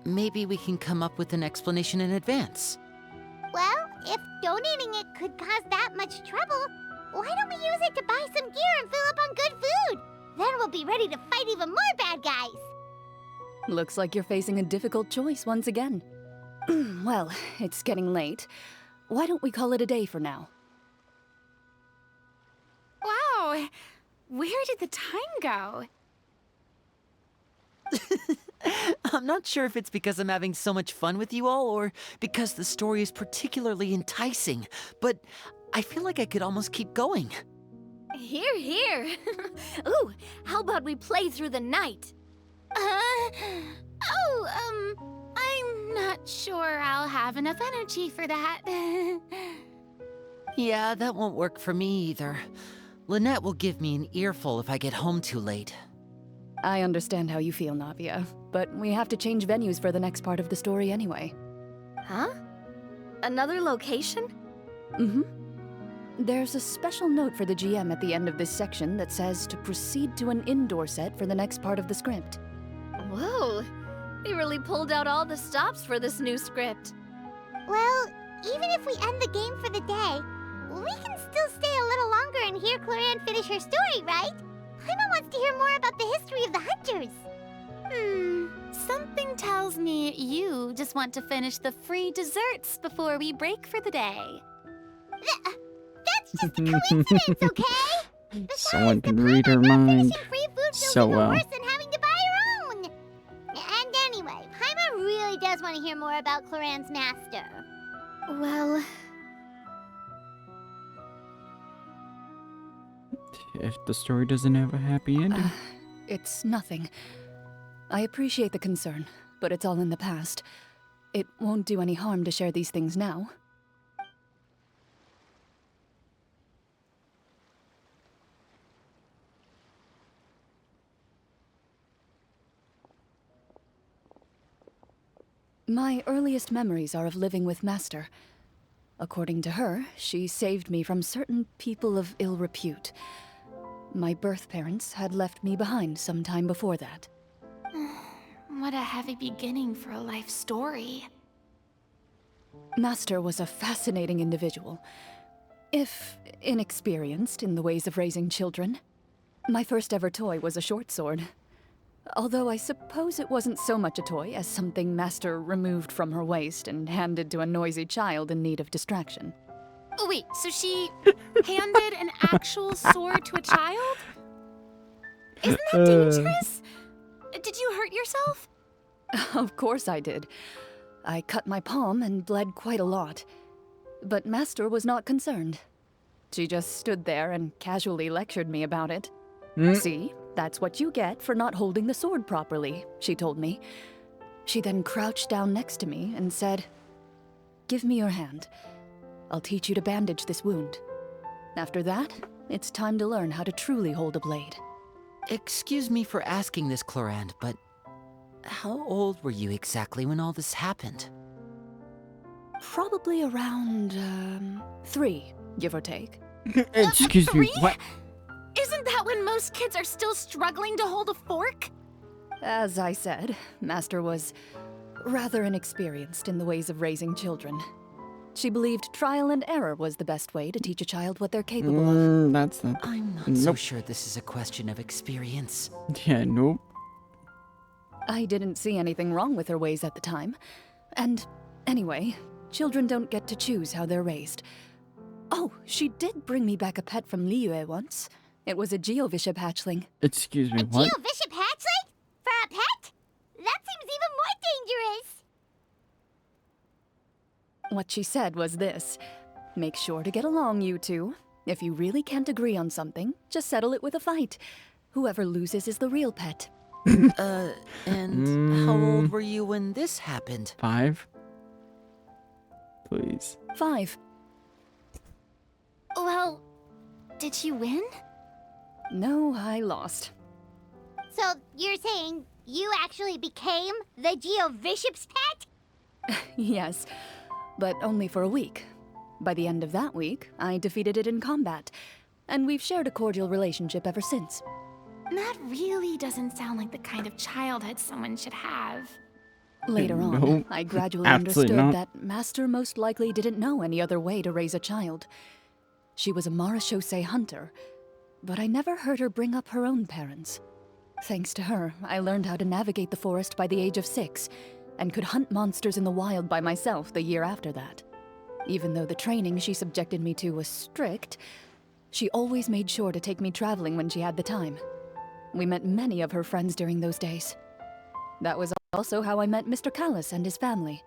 Maybe we can come up with an explanation in advance. Well, if donating it could cause that much trouble, why don't we use it to buy some gear and fill up on good food? Then we'll be ready to fight even more bad guys. Looks like you're facing a difficult choice once again. Well, it's getting late. Why don't we call it a day for now? Wow! Where did the time go? I'm not sure if it's because I'm having so much fun with you all or because the story is particularly enticing, but I feel like I could almost keep going. Here, here. Ooh, how about we play through the night? I'm not sure I'll have enough energy for that. Yeah, that won't work for me either. Lynette will give me an earful if I get home too late. I understand how you feel, Navia, but we have to change venues for the next part of the story anyway. Huh? Another location? Mm-hmm. There's a special note for the GM at the end of this section that says to proceed to an indoor set for the next part of the script. Whoa, they really pulled out all the stops for this new script. Well, even if we end the game for the day, we can still stay a little longer and hear Clorinde finish her story, right? Paimon wants to hear more about the history of the Hunters. Something tells me you just want to finish the free desserts before we break for the day. That's just a coincidence, okay? Besides, Someone the can Paimon read her not mind finishing free food feels so even well. worse than having to buy her own. And anyway, Paimon really does want to hear more about Clorinde's master. Well, If the story doesn't have a happy ending. It's nothing. I appreciate the concern, but it's all in the past. It won't do any harm to share these things now. My earliest memories are of living with Master. According to her, she saved me from certain people of ill repute. My birth parents had left me behind some time before that. What a heavy beginning for a life story. Master was a fascinating individual, if inexperienced in the ways of raising children. My first ever toy was a short sword. Although I suppose it wasn't so much a toy as something Master removed from her waist and handed to a noisy child in need of distraction. Oh, wait, so she handed an actual sword to a child? Isn't that dangerous? Did you hurt yourself? Of course I did. I cut my palm and bled quite a lot. But Master was not concerned. She just stood there and casually lectured me about it. See, that's what you get for not holding the sword properly, she told me. She then crouched down next to me and said, "Give me your hand. I'll teach you to bandage this wound. After that, it's time to learn how to truly hold a blade." Excuse me for asking this, Clorinde, but how old were you exactly when all this happened? Probably around, 3, give or take. Excuse me, 3? what? Isn't that when most kids are still struggling to hold a fork? As I said, Master was rather inexperienced in the ways of raising children. She believed trial and error was the best way to teach a child what they're capable of. That's not. I'm not so sure this is a question of experience. Yeah, nope. I didn't see anything wrong with her ways at the time. And anyway, children don't get to choose how they're raised. Oh, she did bring me back a pet from Liyue once. It was a Geovishap hatchling. Excuse me, A what? Geovishap hatchling? For a pet? That seems even more dangerous. What she said was this: make sure to get along, you two. If you really can't agree on something, just settle it with a fight. Whoever loses is the real pet. And how old were you when this happened? 5? Please. 5. Well, did she win? No, I lost. So you're saying you actually became the Geovishap's pet? Yes, but only for a week. By the end of that week, I defeated it in combat, and we've shared a cordial relationship ever since. That really doesn't sound like the kind of childhood someone should have. Later on, No, I gradually absolutely understood not. that Master most likely didn't know any other way to raise a child. She was a marechaussee hunter, but I never heard her bring up her own parents. Thanks to her, I learned how to navigate the forest by the age of 6, and could hunt monsters in the wild by myself the year after that. Even though the training she subjected me to was strict, she always made sure to take me traveling when she had the time. We met many of her friends during those days. That was also how I met Mr. Callis and his family.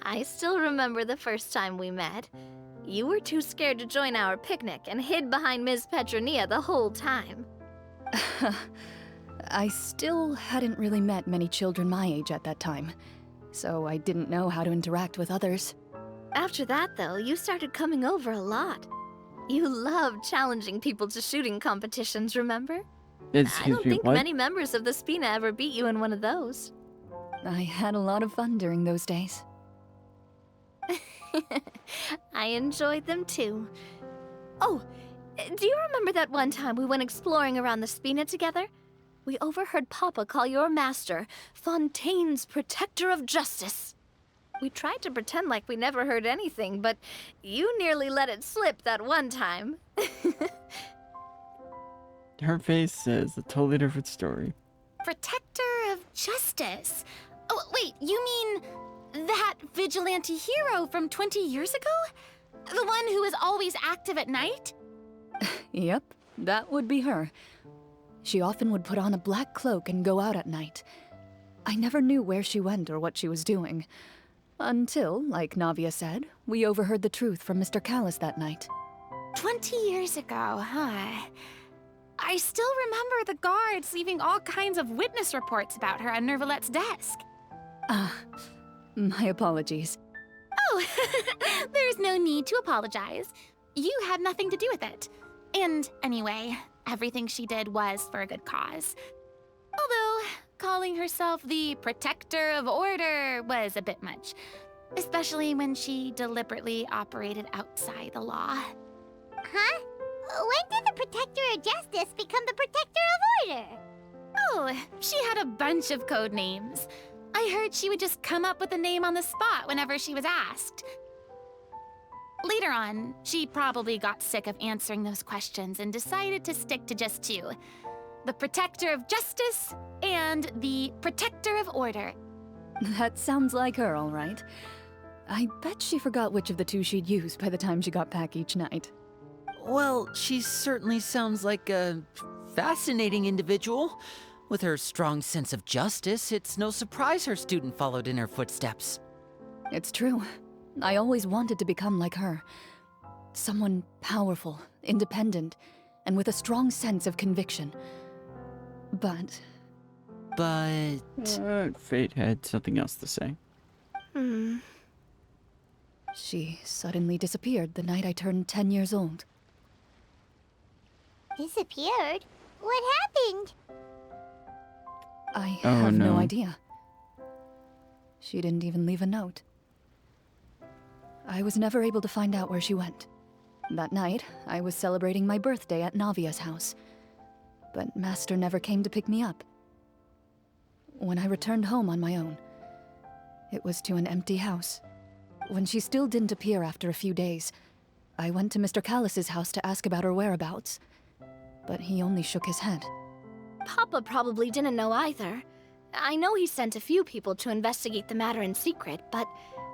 I still remember the first time we met. You were too scared to join our picnic and hid behind Ms. Petronia the whole time. I still hadn't really met many children my age at that time, so I didn't know how to interact with others. After that, though, you started coming over a lot. You loved challenging people to shooting competitions, remember? I Excuse don't me, think what? many members of the Spina ever beat you in one of those. I had a lot of fun during those days. I enjoyed them too. Oh, do you remember that one time we went exploring around the Spina together? We overheard Papa call your master Fontaine's Protector of Justice. We tried to pretend like we never heard anything, but you nearly let it slip that one time. Her face says a totally different story. Protector of Justice. Oh, wait, you mean that vigilante hero from 20 years ago? The one who is always active at night? Yep, that would be her. She often would put on a black cloak and go out at night. I never knew where she went or what she was doing. Until, like Navia said, we overheard the truth from Mr. Callis that night. 20 years ago, huh? I still remember the guards leaving all kinds of witness reports about her on Nervalette's desk. Ah, my apologies. Oh, there's no need to apologize. You had nothing to do with it. And anyway, everything she did was for a good cause. Although, calling herself the Protector of Order was a bit much. Especially when she deliberately operated outside the law. Huh? When did the Protector of Justice become the Protector of Order? Oh, she had a bunch of code names. I heard she would just come up with a name on the spot whenever she was asked. Later on, she probably got sick of answering those questions and decided to stick to just 2. The Protector of Justice and the Protector of Order. That sounds like her, all right. I bet she forgot which of the 2 she'd use by the time she got back each night. Well, she certainly sounds like a fascinating individual. With her strong sense of justice, it's no surprise her student followed in her footsteps. It's true. I always wanted to become like her. Someone powerful, independent, and with a strong sense of conviction. But Fate had something else to say. she suddenly disappeared the night I turned 10 years old. Disappeared? What happened? I Oh, have no no. idea. She didn't even leave a note. I was never able to find out where she went. That night, I was celebrating my birthday at Navia's house. But Master never came to pick me up. When I returned home on my own, it was to an empty house. When she still didn't appear after a few days, I went to Mr. Callus's house to ask about her whereabouts. But he only shook his head. Papa probably didn't know either. I know he sent a few people to investigate the matter in secret, but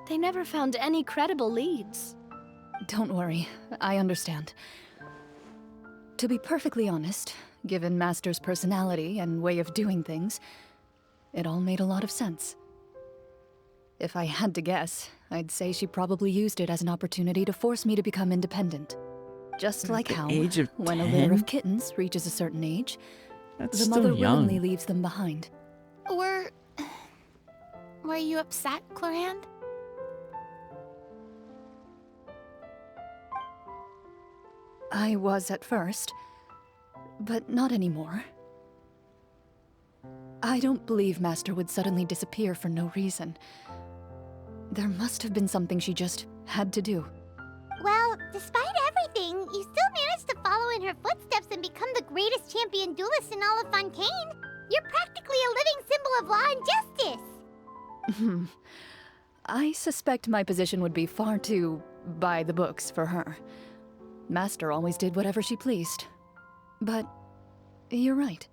they never found any credible leads. Don't worry, I understand. To be perfectly honest, given Master's personality and way of doing things, it all made a lot of sense. If I had to guess, I'd say she probably used it as an opportunity to force me to become independent. Just like the how, age of when a litter 10? of kittens reaches a certain age, That's the still mother young. willingly leaves them behind. Were you upset, Clorinde? I was at first, but not anymore. I don't believe Master would suddenly disappear for no reason. There must have been something she just had to do. Well, despite everything, you still managed to follow in her footsteps and become the greatest champion duelist in all of Fontaine. You're practically a living symbol of law and justice. I suspect my position would be far too by the books for her. Master always did whatever she pleased. But you're right.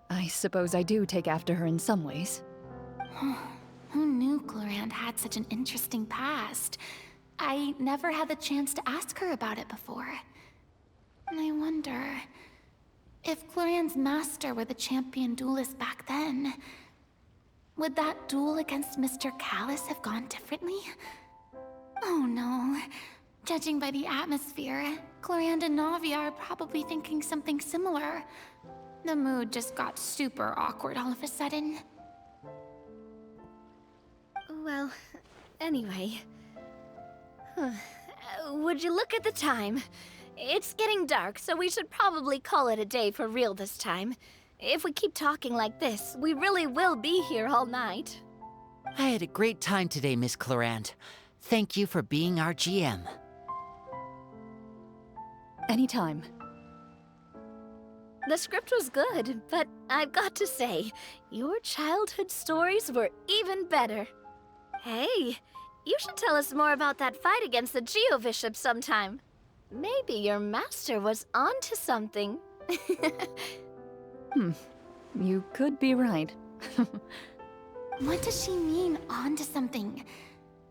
I suppose I do take after her in some ways. Who knew Clorinde had such an interesting past? I never had the chance to ask her about it before. And I wonder if Clorinde's master were the champion duelist back then. Would that duel against Mr. Callus have gone differently? Oh no. Judging by the atmosphere, Clorinde and Navia are probably thinking something similar. The mood just got super awkward all of a sudden. Well, anyway. Would you look at the time? It's getting dark, so we should probably call it a day for real this time. If we keep talking like this, we really will be here all night. I had a great time today, Miss Clorinde. Thank you for being our GM. Anytime. The script was good, but I've got to say, your childhood stories were even better. Hey, you should tell us more about that fight against the Geo-Bishop sometime. Maybe your master was onto something. You could be right. What does she mean, onto something?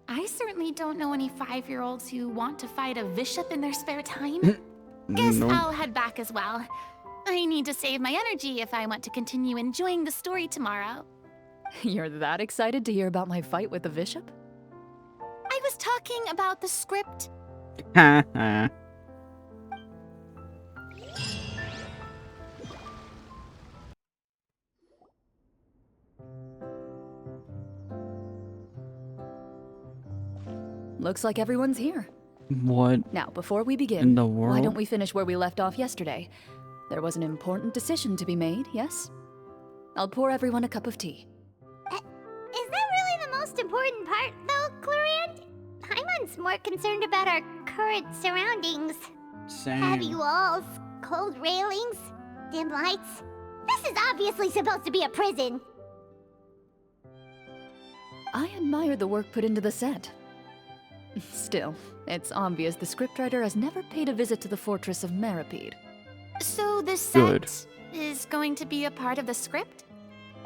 I certainly don't know any 5-year-olds who want to fight a bishop in their spare time. Guess Nope. I'll head back as well. I need to save my energy if I want to continue enjoying the story tomorrow. You're that excited to hear about my fight with the bishop? I was talking about the script. Ha ha. Looks like everyone's here. What Now, before we begin, in the why world? don't we finish where we left off yesterday? There was an important decision to be made, yes? I'll pour everyone a cup of tea. Is that really the most important part, though, Clorinde? Paimon's more concerned about our current surroundings. Heavy Same. walls, cold railings, dim lights. This is obviously supposed to be a prison. I admire the work put into the set. Still, it's obvious the scriptwriter has never paid a visit to the fortress of Meripede. So the Good. set is going to be a part of the script?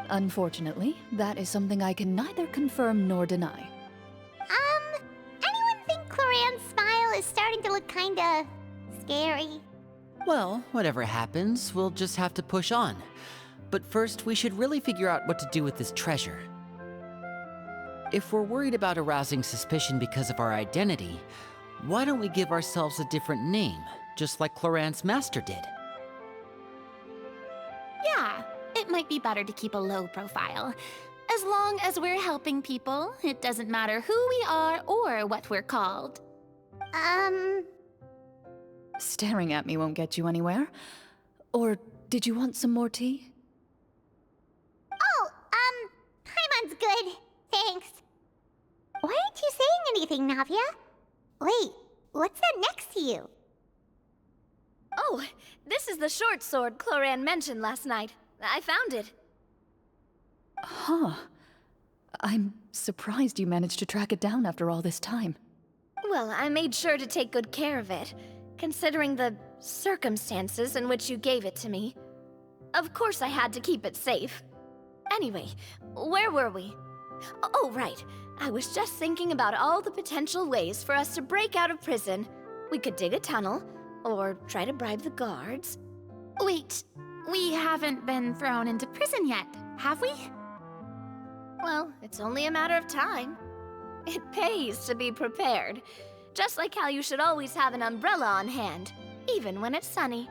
Unfortunately, that is something I can neither confirm nor deny. Anyone think Clorinde's smile is starting to look kinda scary? Well, whatever happens, we'll just have to push on. But first, we should really figure out what to do with this treasure. If we're worried about arousing suspicion because of our identity, why don't we give ourselves a different name, just like Clorinde's master did? Yeah, it might be better to keep a low profile. As long as we're helping people, it doesn't matter who we are or what we're called. Staring at me won't get you anywhere. Or did you want some more tea? Oh, Paimon's good. Thanks. Why aren't you saying anything, Navia? Wait, what's that next to you? Oh, this is the short sword Clorinde mentioned last night. I found it. Huh. I'm surprised you managed to track it down after all this time. Well, I made sure to take good care of it, considering the circumstances in which you gave it to me. Of course I had to keep it safe. Anyway, where were we? Oh, right. I was just thinking about all the potential ways for us to break out of prison. We could dig a tunnel, or try to bribe the guards. Wait, we haven't been thrown into prison yet, have we? Well, it's only a matter of time. It pays to be prepared. Just like how you should always have an umbrella on hand, even when it's sunny.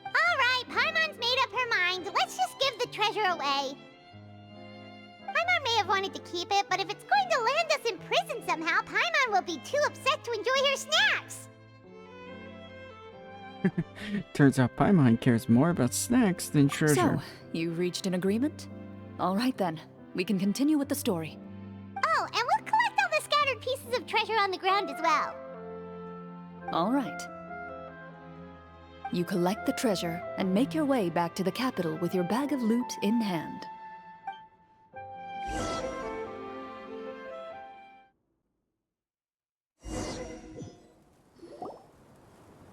All right, Paimon's made up her mind. Let's just give the treasure away. Paimon may have wanted to keep it, but if it's going to land us in prison somehow, Paimon will be too upset to enjoy her snacks. Turns out Paimon cares more about snacks than treasure. So, you reached an agreement? All right then, we can continue with the story. Oh, and we'll collect all the scattered pieces of treasure on the ground as well. All right. You collect the treasure and make your way back to the capital with your bag of loot in hand.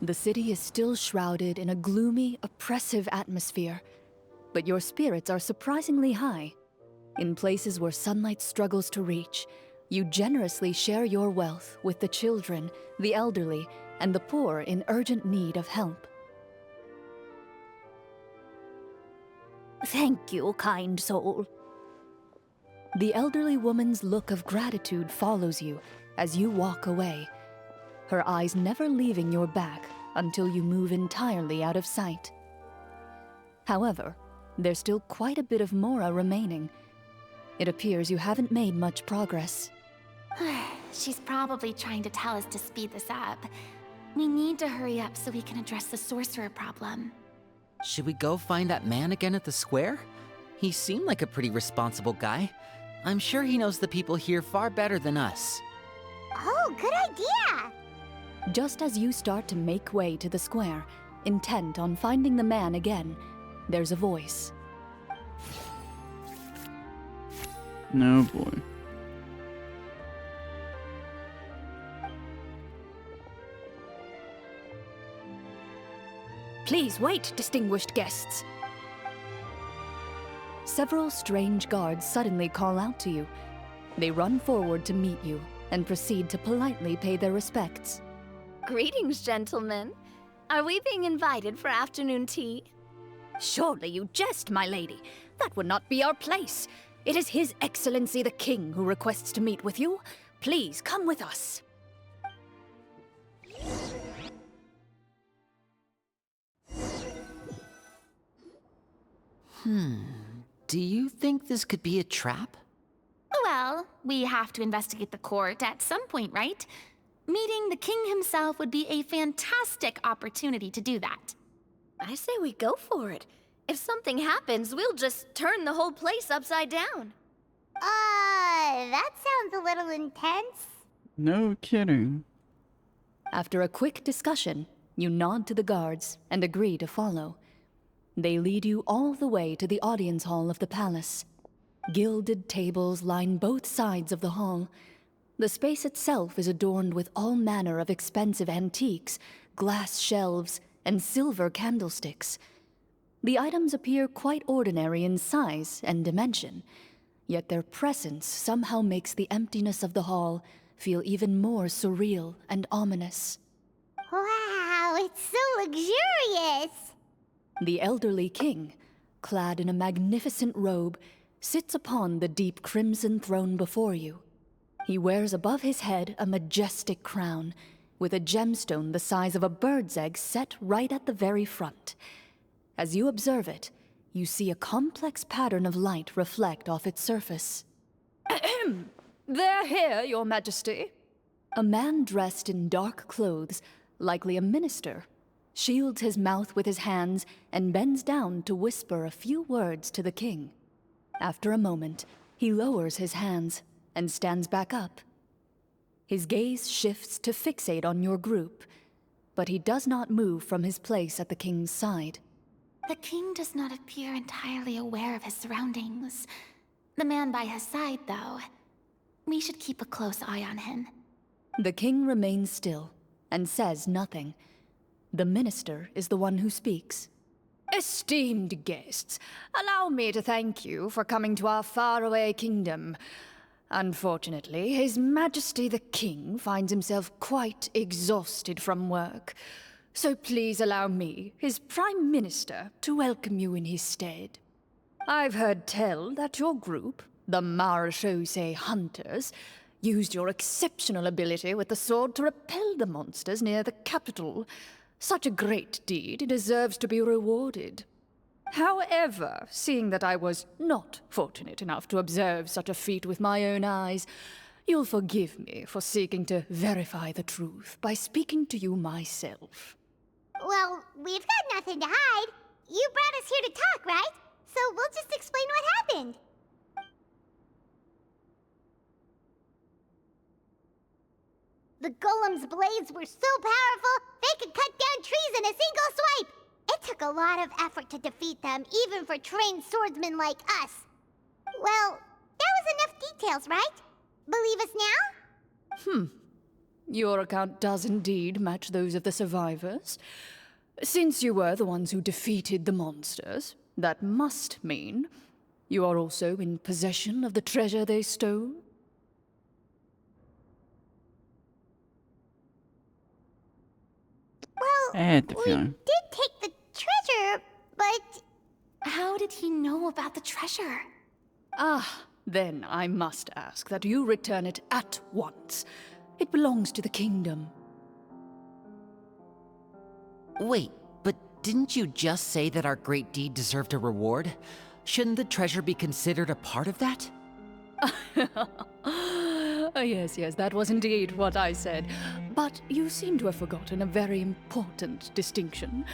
The city is still shrouded in a gloomy, oppressive atmosphere, but your spirits are surprisingly high. In places where sunlight struggles to reach, you generously share your wealth with the children, the elderly, and the poor in urgent need of help. Thank you, kind soul. The elderly woman's look of gratitude follows you as you walk away, her eyes never leaving your back until you move entirely out of sight. However, there's still quite a bit of Mora remaining. It appears you haven't made much progress. She's probably trying to tell us to speed this up. We need to hurry up so we can address the sorcerer problem. Should we go find that man again at the square? He seemed like a pretty responsible guy. I'm sure he knows the people here far better than us. Oh, good idea! Just as you start to make way to the square, intent on finding the man again, there's a voice. No boy. Please wait, distinguished guests. Several strange guards suddenly call out to you. They run forward to meet you and proceed to politely pay their respects. Greetings, gentlemen. Are we being invited for afternoon tea? Surely you jest, my lady. That would not be our place. It is His Excellency the King who requests to meet with you. Please come with us. Do you think this could be a trap? Well, we have to investigate the court at some point, right? Meeting the king himself would be a fantastic opportunity to do that. I say we go for it. If something happens, we'll just turn the whole place upside down. That sounds a little intense. No kidding. After a quick discussion, you nod to the guards and agree to follow. They lead you all the way to the audience hall of the palace. Gilded tables line both sides of the hall. The space itself is adorned with all manner of expensive antiques, glass shelves, and silver candlesticks. The items appear quite ordinary in size and dimension, yet their presence somehow makes the emptiness of the hall feel even more surreal and ominous. Wow, it's so luxurious! The elderly king, clad in a magnificent robe, sits upon the deep crimson throne before you. He wears above his head a majestic crown, with a gemstone the size of a bird's egg set right at the very front. As you observe it, you see a complex pattern of light reflect off its surface. Ahem! They're here, Your Majesty. A man dressed in dark clothes, likely a minister, shields his mouth with his hands and bends down to whisper a few words to the king. After a moment, he lowers his hands and stands back up. His gaze shifts to fixate on your group, but he does not move from his place at the king's side. The king does not appear entirely aware of his surroundings. The man by his side, though. We should keep a close eye on him. The king remains still and says nothing. The minister is the one who speaks. Esteemed guests, allow me to thank you for coming to our faraway kingdom. Unfortunately, His Majesty the King finds himself quite exhausted from work. So please allow me, his Prime Minister, to welcome you in his stead. I've heard tell that your group, the Marechaussee Hunters, used your exceptional ability with the sword to repel the monsters near the capital. Such a great deed deserves to be rewarded. However, seeing that I was not fortunate enough to observe such a feat with my own eyes, you'll forgive me for seeking to verify the truth by speaking to you myself. Well, we've got nothing to hide. You brought us here to talk, right? So we'll just explain what happened. The golem's blades were so powerful, they could cut down trees in a single swipe! It took a lot of effort to defeat them, even for trained swordsmen like us. Well, that was enough details, right? Believe us now? Your account does indeed match those of the survivors. Since you were the ones who defeated the monsters, that must mean you are also in possession of the treasure they stole? Well, I had the we feeling. did take the treasure, but... How did he know about the treasure? Ah, then I must ask that you return it at once. It belongs to the kingdom. Wait, but didn't you just say that our great deed deserved a reward? Shouldn't the treasure be considered a part of that? Yes, that was indeed what I said. But you seem to have forgotten a very important distinction.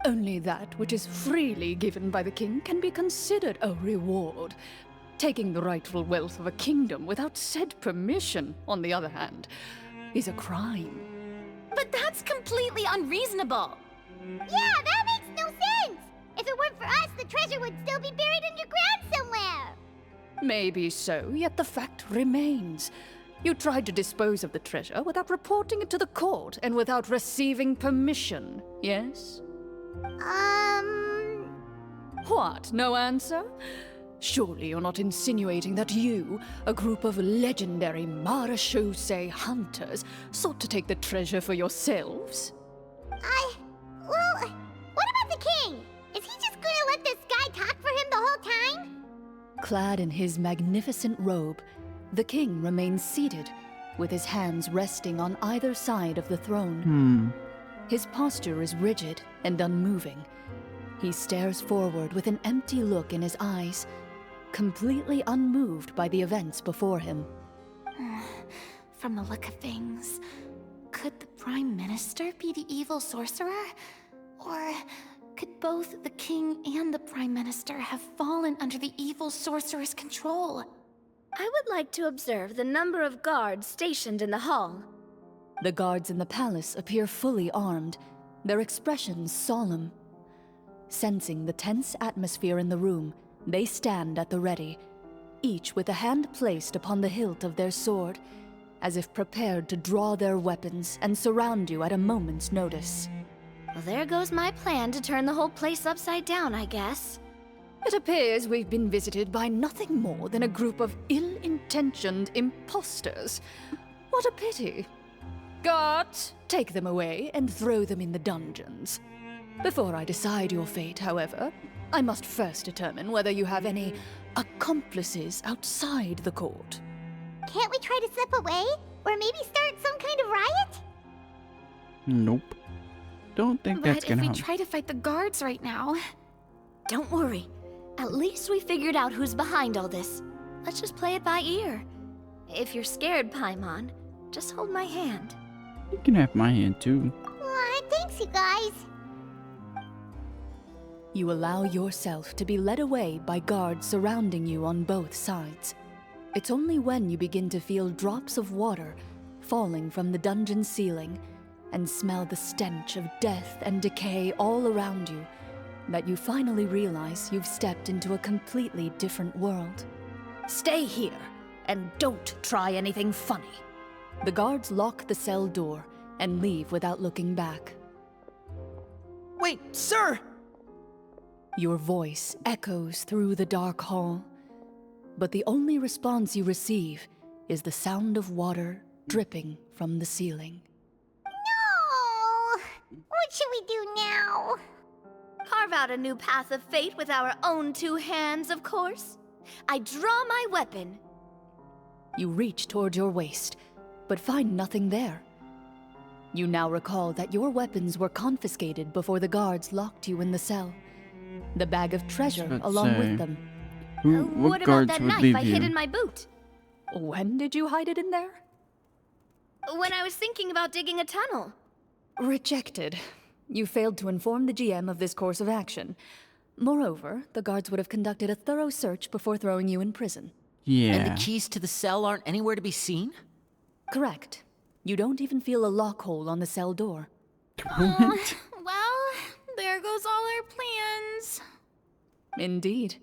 Only that which is freely given by the king can be considered a reward. Taking the rightful wealth of a kingdom without said permission, on the other hand, is a crime. But that's completely unreasonable! Yeah, that makes no sense! If it weren't for us, the treasure would still be buried underground somewhere! Maybe so, yet the fact remains. You tried to dispose of the treasure without reporting it to the court and without receiving permission, yes? What, no answer? Surely you're not insinuating that you, a group of legendary Marechaussee hunters, sought to take the treasure for yourselves? Well, what about the king? Is he just gonna let this guy talk for him the whole time? Clad in his magnificent robe, the king remains seated, with his hands resting on either side of the throne. His posture is rigid and unmoving. He stares forward with an empty look in his eyes, completely unmoved by the events before him. From the look of things, could the Prime Minister be the evil sorcerer? Or could both the King and the Prime Minister have fallen under the evil sorcerer's control? I would like to observe the number of guards stationed in the hall. The guards in the palace appear fully armed, their expressions solemn. Sensing the tense atmosphere in the room, they stand at the ready, each with a hand placed upon the hilt of their sword, as if prepared to draw their weapons and surround you at a moment's notice. Well, there goes my plan to turn the whole place upside down, I guess. It appears we've been visited by nothing more than a group of ill-intentioned imposters. What a pity. Guards, take them away and throw them in the dungeons. Before I decide your fate, however, I must first determine whether you have any accomplices outside the court. Can't we try to slip away? Or maybe start some kind of riot? Nope. Don't think But that's if gonna we help. try to fight the guards right now... Don't worry. At least we figured out who's behind all this. Let's just play it by ear. If you're scared, Paimon, just hold my hand. You can have my hand too. Aw, thanks, you guys. You allow yourself to be led away by guards surrounding you on both sides. It's only when you begin to feel drops of water falling from the dungeon ceiling and smell the stench of death and decay all around you that you finally realize you've stepped into a completely different world. Stay here, and don't try anything funny. The guards lock the cell door and leave without looking back. Wait, sir! Your voice echoes through the dark hall, but the only response you receive is the sound of water dripping from the ceiling. No! What should we do now? Carve out a new path of fate with our own two hands, of course. I draw my weapon. You reach toward your waist, but find nothing there. You now recall that your weapons were confiscated before the guards locked you in the cell. The bag of treasure Let's along say. with them. What What about guards that would knife leave I you? hid in my boot? When did you hide it in there? When I was thinking about digging a tunnel. Rejected. You failed to inform the GM of this course of action. Moreover, the guards would have conducted a thorough search before throwing you in prison. Yeah. And the keys to the cell aren't anywhere to be seen? Correct. You don't even feel a lock hole on the cell door. Well, there goes all our plans. Indeed.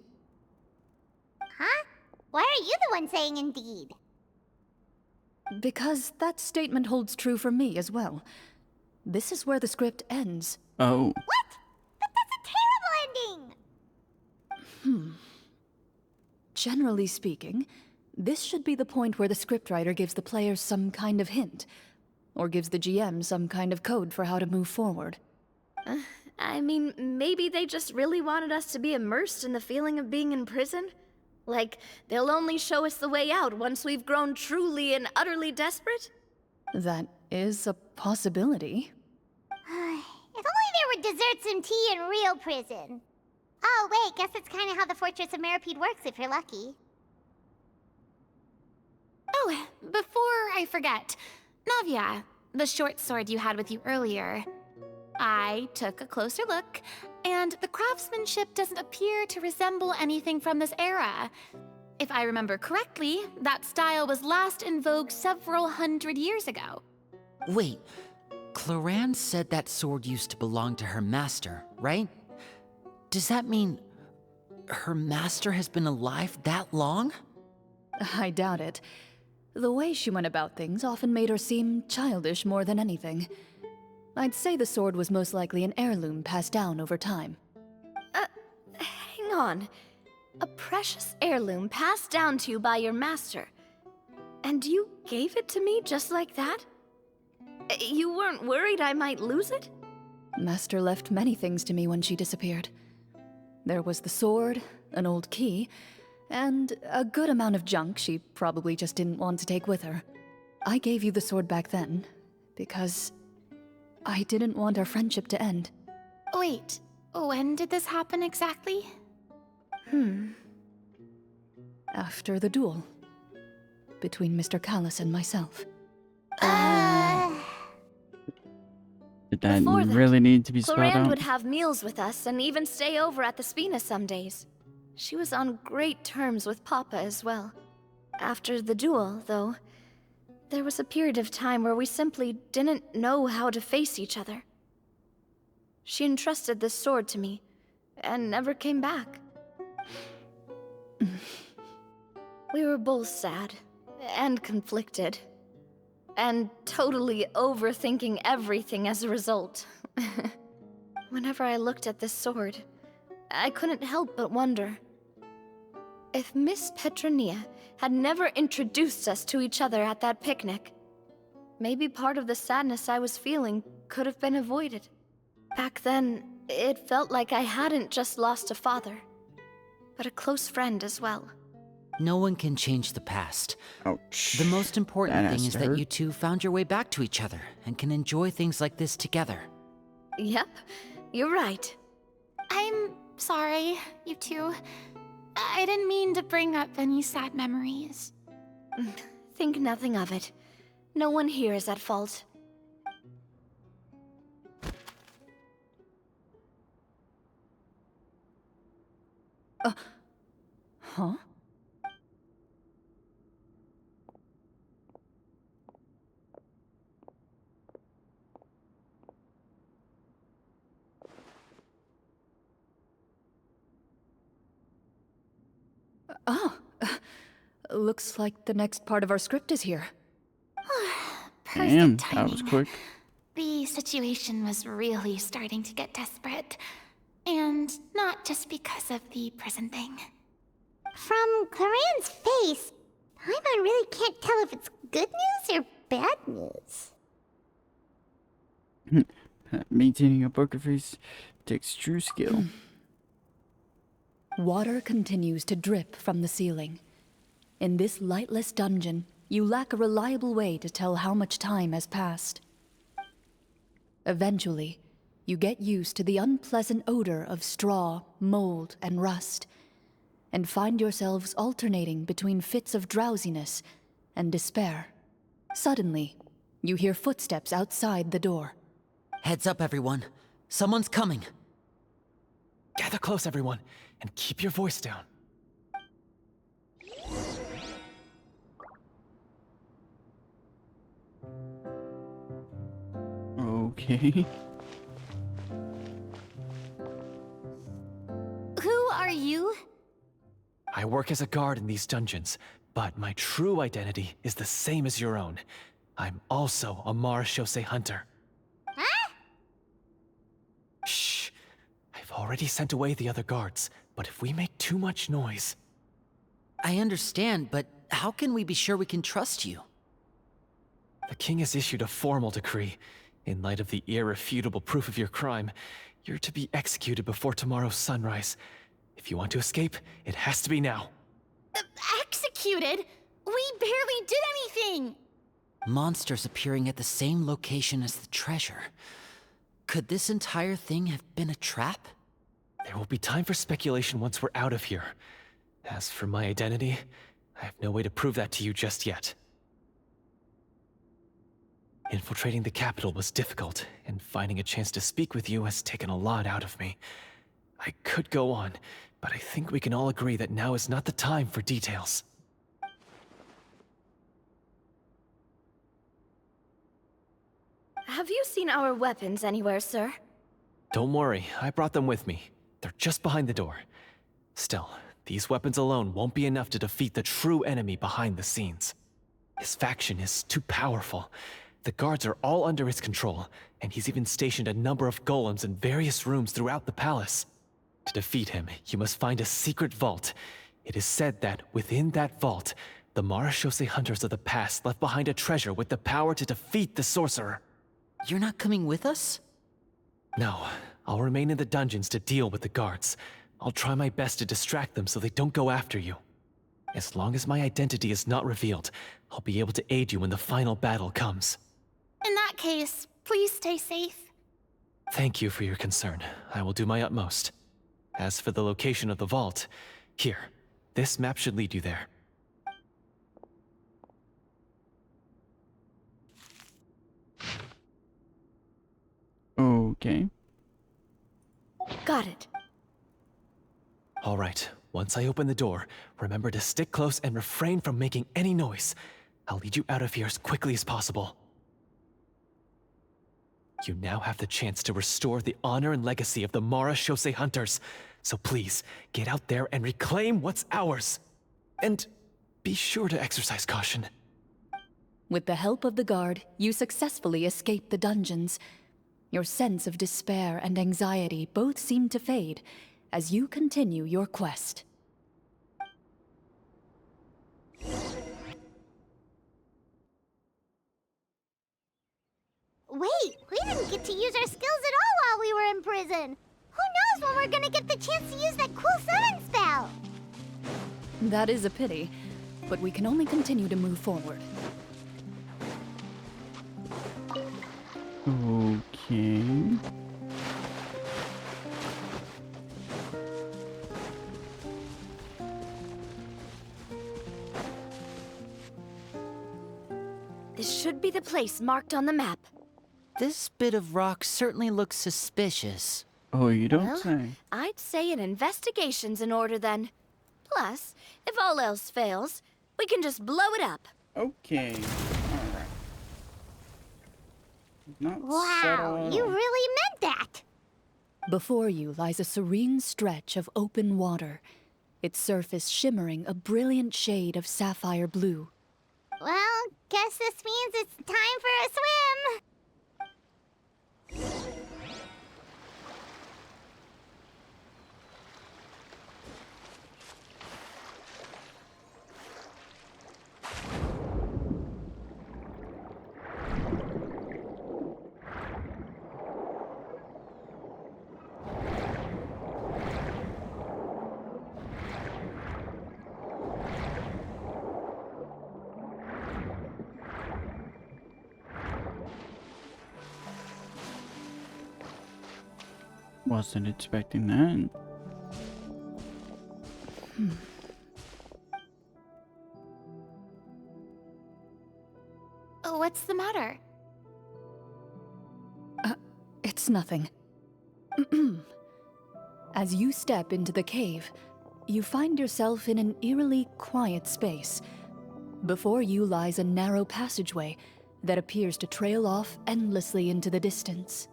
Huh? Why are you the one saying indeed? Because that statement holds true for me as well. This is where the script ends. Oh. What? But that's a terrible ending! Generally speaking, this should be the point where the scriptwriter gives the players some kind of hint, or gives the GM some kind of code for how to move forward. I mean, maybe they just really wanted us to be immersed in the feeling of being in prison? Like, they'll only show us the way out once we've grown truly and utterly desperate? That is a possibility. If only there were desserts and tea in real prison. Oh, wait, guess it's kind of how the Fortress of Meripede works if you're lucky. Oh, before I forget, Navia, the short sword you had with you earlier. I took a closer look, and the craftsmanship doesn't appear to resemble anything from this era. If I remember correctly, that style was last in vogue several hundred years ago. Wait, Clorinde said that sword used to belong to her master, right? Does that mean her master has been alive that long? I doubt it. The way she went about things often made her seem childish more than anything. I'd say the sword was most likely an heirloom passed down over time. Hang on. A precious heirloom passed down to you by your master. And you gave it to me just like that? You weren't worried I might lose it? Master left many things to me when she disappeared. There was the sword, an old key, and a good amount of junk she probably just didn't want to take with her. I gave you the sword back then, because I didn't want our friendship to end. Wait, when did this happen exactly? After the duel. Between Mr. Callis and myself. Did that Before that, really need to be spelled Clorinde out? would have meals with us and even stay over at the Spina some days. She was on great terms with Papa as well. After the duel, though, there was a period of time where we simply didn't know how to face each other. She entrusted this sword to me, and never came back. We were both sad, and conflicted, and totally overthinking everything as a result. Whenever I looked at this sword, I couldn't help but wonder if Miss Petronia had never introduced us to each other at that picnic. Maybe part of the sadness I was feeling could have been avoided. Back then, It felt like I hadn't just lost a father, but a close friend as well. No one can change the past. Ouch. The most important That thing has is to that hurt. you two found your way back to each other and can enjoy things like this together. Yep, you're right. I'm sorry, you two. I didn't mean to bring up any sad memories. Think nothing of it. No one here is at fault. Huh? Oh, looks like the next part of our script is here. Perfect Damn, timing. that was quick. The situation was really starting to get desperate. And not just because of the prison thing. From Clorinde's face, Paimon really can't tell if it's good news or bad news. Maintaining a poker face takes true skill. Water continues to drip from the ceiling. In this lightless dungeon, you lack a reliable way to tell how much time has passed. Eventually, you get used to the unpleasant odor of straw, mold, and rust, and find yourselves alternating between fits of drowsiness and despair. Suddenly, you hear footsteps outside the door. Heads up, everyone. Someone's coming. Gather close, everyone, and keep your voice down. Okay. Who are you? I work as a guard in these dungeons, but my true identity is the same as your own. I'm also a Marashose hunter. Huh? Shh. I've already sent away the other guards, but if we make too much noise... I understand, but how can we be sure we can trust you? The king has issued a formal decree. In light of the irrefutable proof of your crime, you're to be executed before tomorrow's sunrise. If you want to escape, it has to be now. Executed? We barely did anything! Monsters appearing at the same location as the treasure. Could this entire thing have been a trap? There will be time for speculation once we're out of here. As for my identity, I have no way to prove that to you just yet. Infiltrating the capital was difficult, and finding a chance to speak with you has taken a lot out of me. I could go on, but I think we can all agree that now is not the time for details. Have you seen our weapons anywhere, sir? Don't worry, I brought them with me. They're just behind the door. Still, these weapons alone won't be enough to defeat the true enemy behind the scenes. His faction is too powerful. The guards are all under his control, and he's even stationed a number of golems in various rooms throughout the palace. To defeat him, you must find a secret vault. It is said that within that vault, the Marashose hunters of the past left behind a treasure with the power to defeat the sorcerer. You're not coming with us? No, I'll remain in the dungeons to deal with the guards. I'll try my best to distract them so they don't go after you. As long as my identity is not revealed, I'll be able to aid you when the final battle comes. In that case, please stay safe. Thank you for your concern. I will do my utmost. As for the location of the vault, here, this map should lead you there. Okay. Got it. All right, once I open the door, remember to stick close and refrain from making any noise. I'll lead you out of here as quickly as possible. You now have the chance to restore the honor and legacy of the Marashose hunters. So please, get out there and reclaim what's ours. And be sure to exercise caution. With the help of the guard, you successfully escape the dungeons. Your sense of despair and anxiety both seem to fade as you continue your quest. Wait, we didn't get to use our skills at all while we were in prison. when we're gonna get the chance to use that cool summon spell. That is a pity, but we can only continue to move forward. Okay. This should be the place marked on the map. This bit of rock certainly looks suspicious. Oh, you don't Well, say. I'd say an investigation's in order then. Plus, if all else fails, we can just blow it up. Okay. Alright. Not subtle Wow, at you all. really meant that. Before you lies a serene stretch of open water, its surface shimmering a brilliant shade of sapphire blue. Well, guess this means it's time for a swim. Wasn't expecting that. Oh, what's the matter? It's nothing. As you step into the cave, you find yourself in an eerily quiet space. Before you lies a narrow passageway that appears to trail off endlessly into the distance.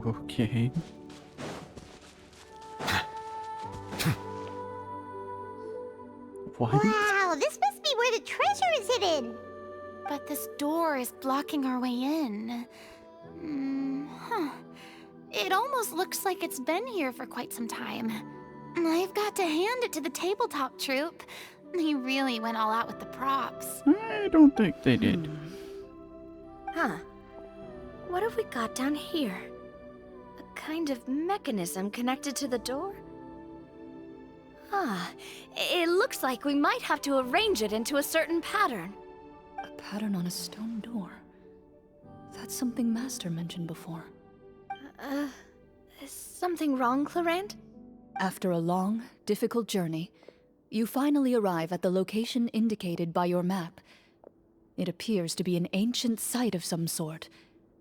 Okay. What? Wow, this must be where the treasure is hidden. But this door is blocking our way in. Huh. It almost looks like it's been here for quite some time. I've got to hand it to the tabletop troupe. They really went all out with the props. I don't think they did. Huh. What have we got down here? A kind of mechanism connected to the door? Ah, it looks like we might have to arrange it into a certain pattern. A pattern on a stone door. That's something Master mentioned before. Is something wrong, Clorinde? After a long, difficult journey, you finally arrive at the location indicated by your map. It appears to be an ancient site of some sort,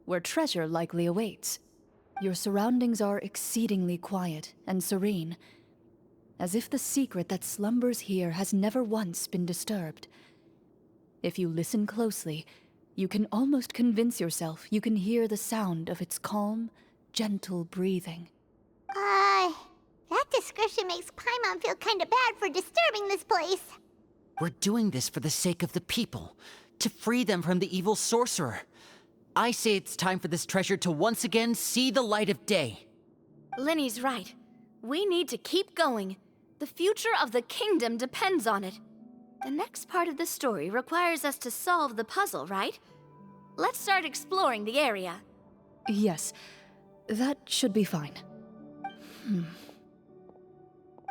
where treasure likely awaits. Your surroundings are exceedingly quiet and serene, as if the secret that slumbers here has never once been disturbed. If you listen closely, you can almost convince yourself you can hear the sound of its calm, gentle breathing. That description makes Paimon feel kinda bad for disturbing this place. We're doing this for the sake of the people, to free them from the evil sorcerer. I say it's time for this treasure to once again see the light of day. Linny's right. We need to keep going. The future of the kingdom depends on it. The next part of the story requires us to solve the puzzle, right? Let's start exploring the area. Yes, that should be fine.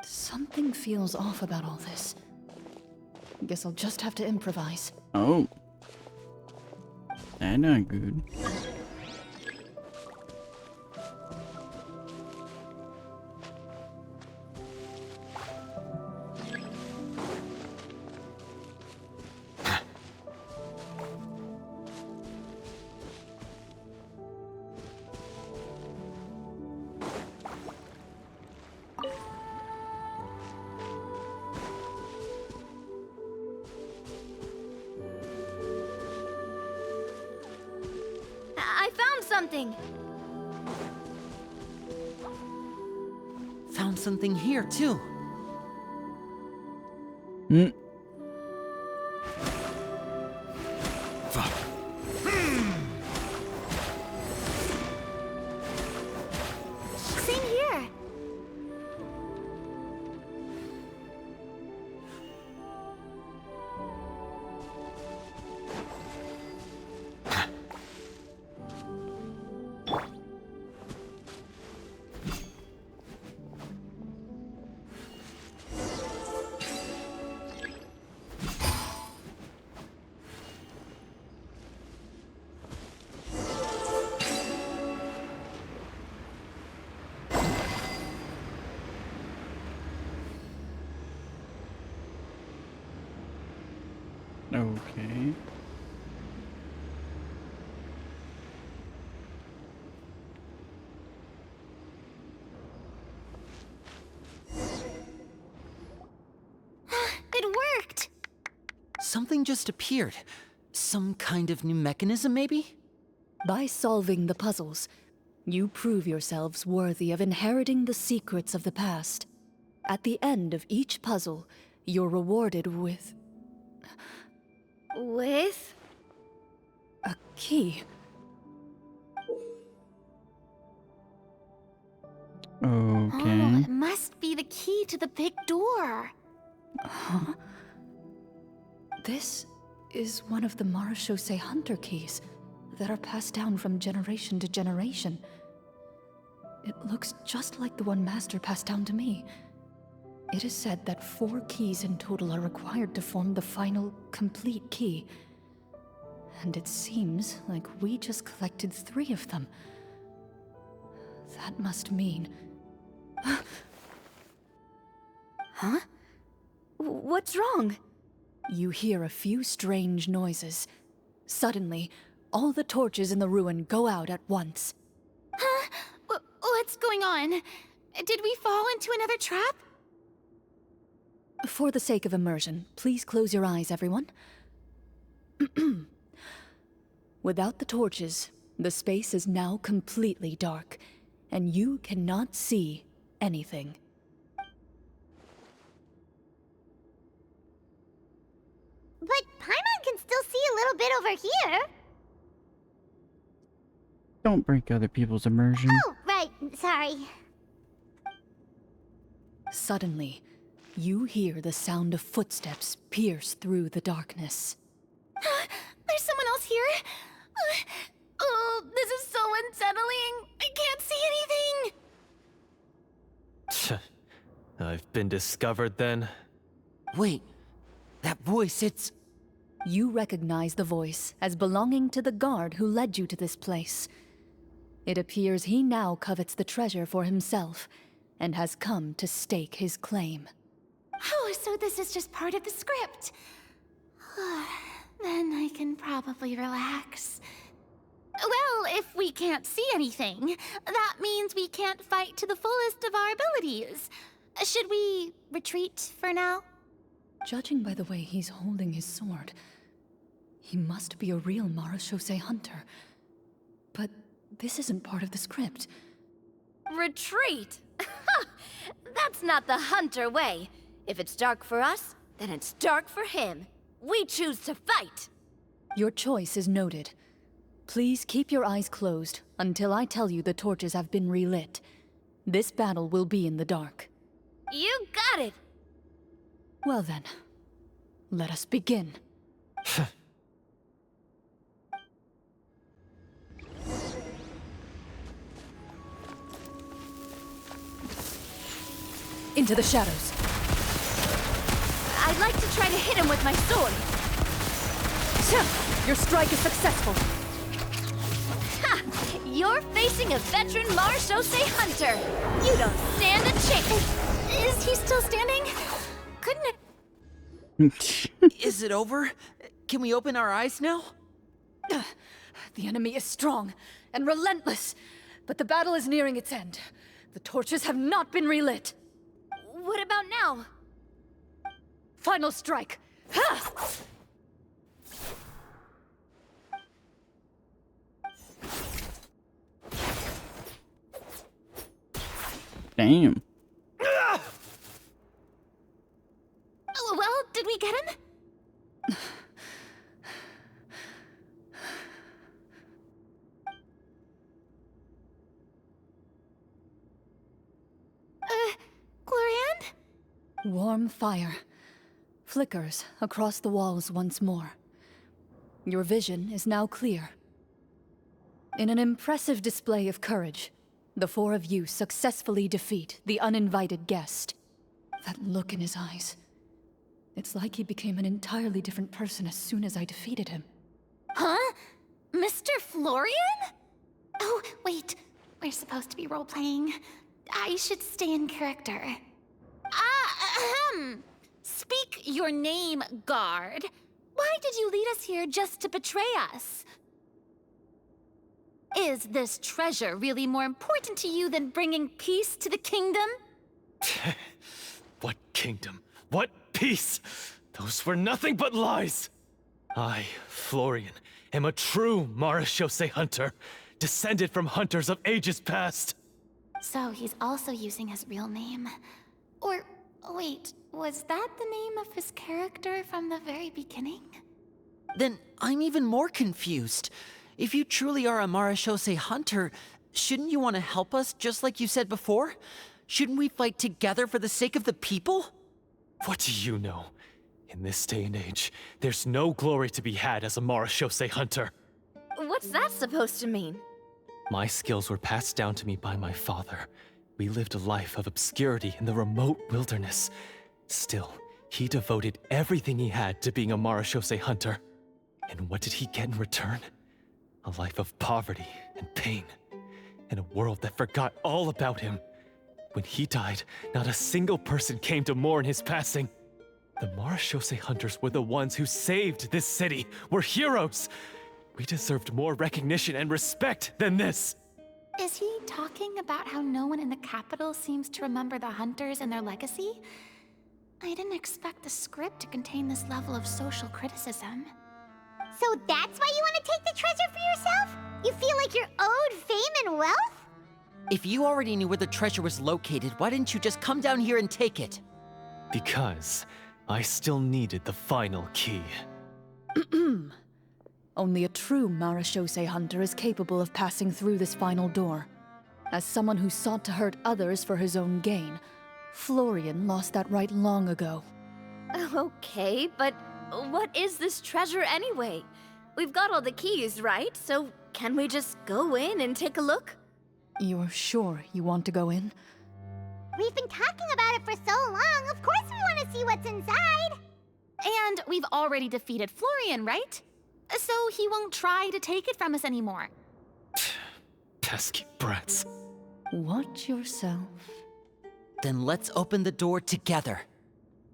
Something feels off about all this. Guess I'll just have to improvise. Oh. That not good. I found something! Found something here, too. Hmm. Same here. Okay. It worked! Something just appeared. Some kind of new mechanism, maybe? By solving the puzzles, you prove yourselves worthy of inheriting the secrets of the past. At the end of each puzzle, you're rewarded with With? a key. Oh, Okay. it must be the key to the big door. Huh? This is one of the Marechaussee Hunter keys that are passed down from generation to generation. It looks just like the one Master passed down to me. It is said that 4 keys in total are required to form the final, complete key. And it seems like we just collected 3 of them. That must mean... Huh? What's wrong? You hear a few strange noises. Suddenly, all the torches in the ruin go out at once. Huh? What's going on? Did we fall into another trap? For the sake of immersion, please close your eyes, everyone. Without the torches, the space is now completely dark, and you cannot see anything. But Paimon can still see a little bit over here. Don't break other people's immersion. Oh, right. Sorry. Suddenly, you hear the sound of footsteps pierce through the darkness. There's someone else here? Oh, this is so unsettling. I can't see anything. I've been discovered then. Wait, that voice, it's... You recognize the voice as belonging to the guard who led you to this place. It appears he now covets the treasure for himself, and has come to stake his claim. Oh, so this is just part of the script. Then I can probably relax. Well, if we can't see anything, that means we can't fight to the fullest of our abilities. Should we retreat for now? Judging by the way he's holding his sword, he must be a real Marechaussee hunter. But this isn't part of the script. Retreat? That's not the hunter way. If it's dark for us, then it's dark for him. We choose to fight. Your choice is noted. Please keep your eyes closed until I tell you the torches have been relit. This battle will be in the dark. You got it. Well then, let us begin. Into the shadows. I'd like to try to hit him with my sword. Your strike is successful. Ha! You're facing a veteran Marechaussee hunter. You don't stand a chance. Is he still standing? Couldn't it... Is it over? Can we open our eyes now? The enemy is strong and relentless, but the battle is nearing its end. The torches have not been relit. What about now? Final strike. Ha! Damn. Oh, well, did we get him? Clorinde? Warm fire flickers across the walls once more. Your vision is now clear. In an impressive display of courage, the 4 of you successfully defeat the uninvited guest. That look in his eyes. It's like he became an entirely different person as soon as I defeated him. Huh? Mr. Florian? Oh, wait. We're supposed to be role-playing. I should stay in character. Speak your name, guard. Why did you lead us here just to betray us? Is this treasure really more important to you than bringing peace to the kingdom? What kingdom? What peace? Those were nothing but lies! I, Florian, am a true Marechaussee hunter, descended from hunters of ages past. So he's also using his real name. Or, wait, was that the name of his character from the very beginning? Then I'm even more confused. If you truly are a Marechaussee hunter, shouldn't you want to help us just like you said before? Shouldn't we fight together for the sake of the people? What do you know? In this day and age, there's no glory to be had as a Marechaussee hunter. What's that supposed to mean? My skills were passed down to me by my father. We lived a life of obscurity in the remote wilderness. Still, he devoted everything he had to being a Marechaussee hunter. And what did he get in return? A life of poverty and pain. In a world that forgot all about him. When he died, not a single person came to mourn his passing. The Marechaussee hunters were the ones who saved this city. We're heroes. We deserved more recognition and respect than this. Is he talking about how no one in the capital seems to remember the hunters and their legacy? I didn't expect the script to contain this level of social criticism. So that's why you want to take the treasure for yourself? You feel like you're owed fame and wealth? If you already knew where the treasure was located, why didn't you just come down here and take it? Because I still needed the final key. Only a true Marechaussee hunter is capable of passing through this final door. As someone who sought to hurt others for his own gain, Florian lost that right long ago. Okay, but what is this treasure anyway? We've got all the keys, right? So can we just go in and take a look? You're sure you want to go in? We've been talking about it for so long, of course we want to see what's inside! And we've already defeated Florian, right? So he won't try to take it from us anymore. Pesky brats. Watch yourself. Then let's open the door together.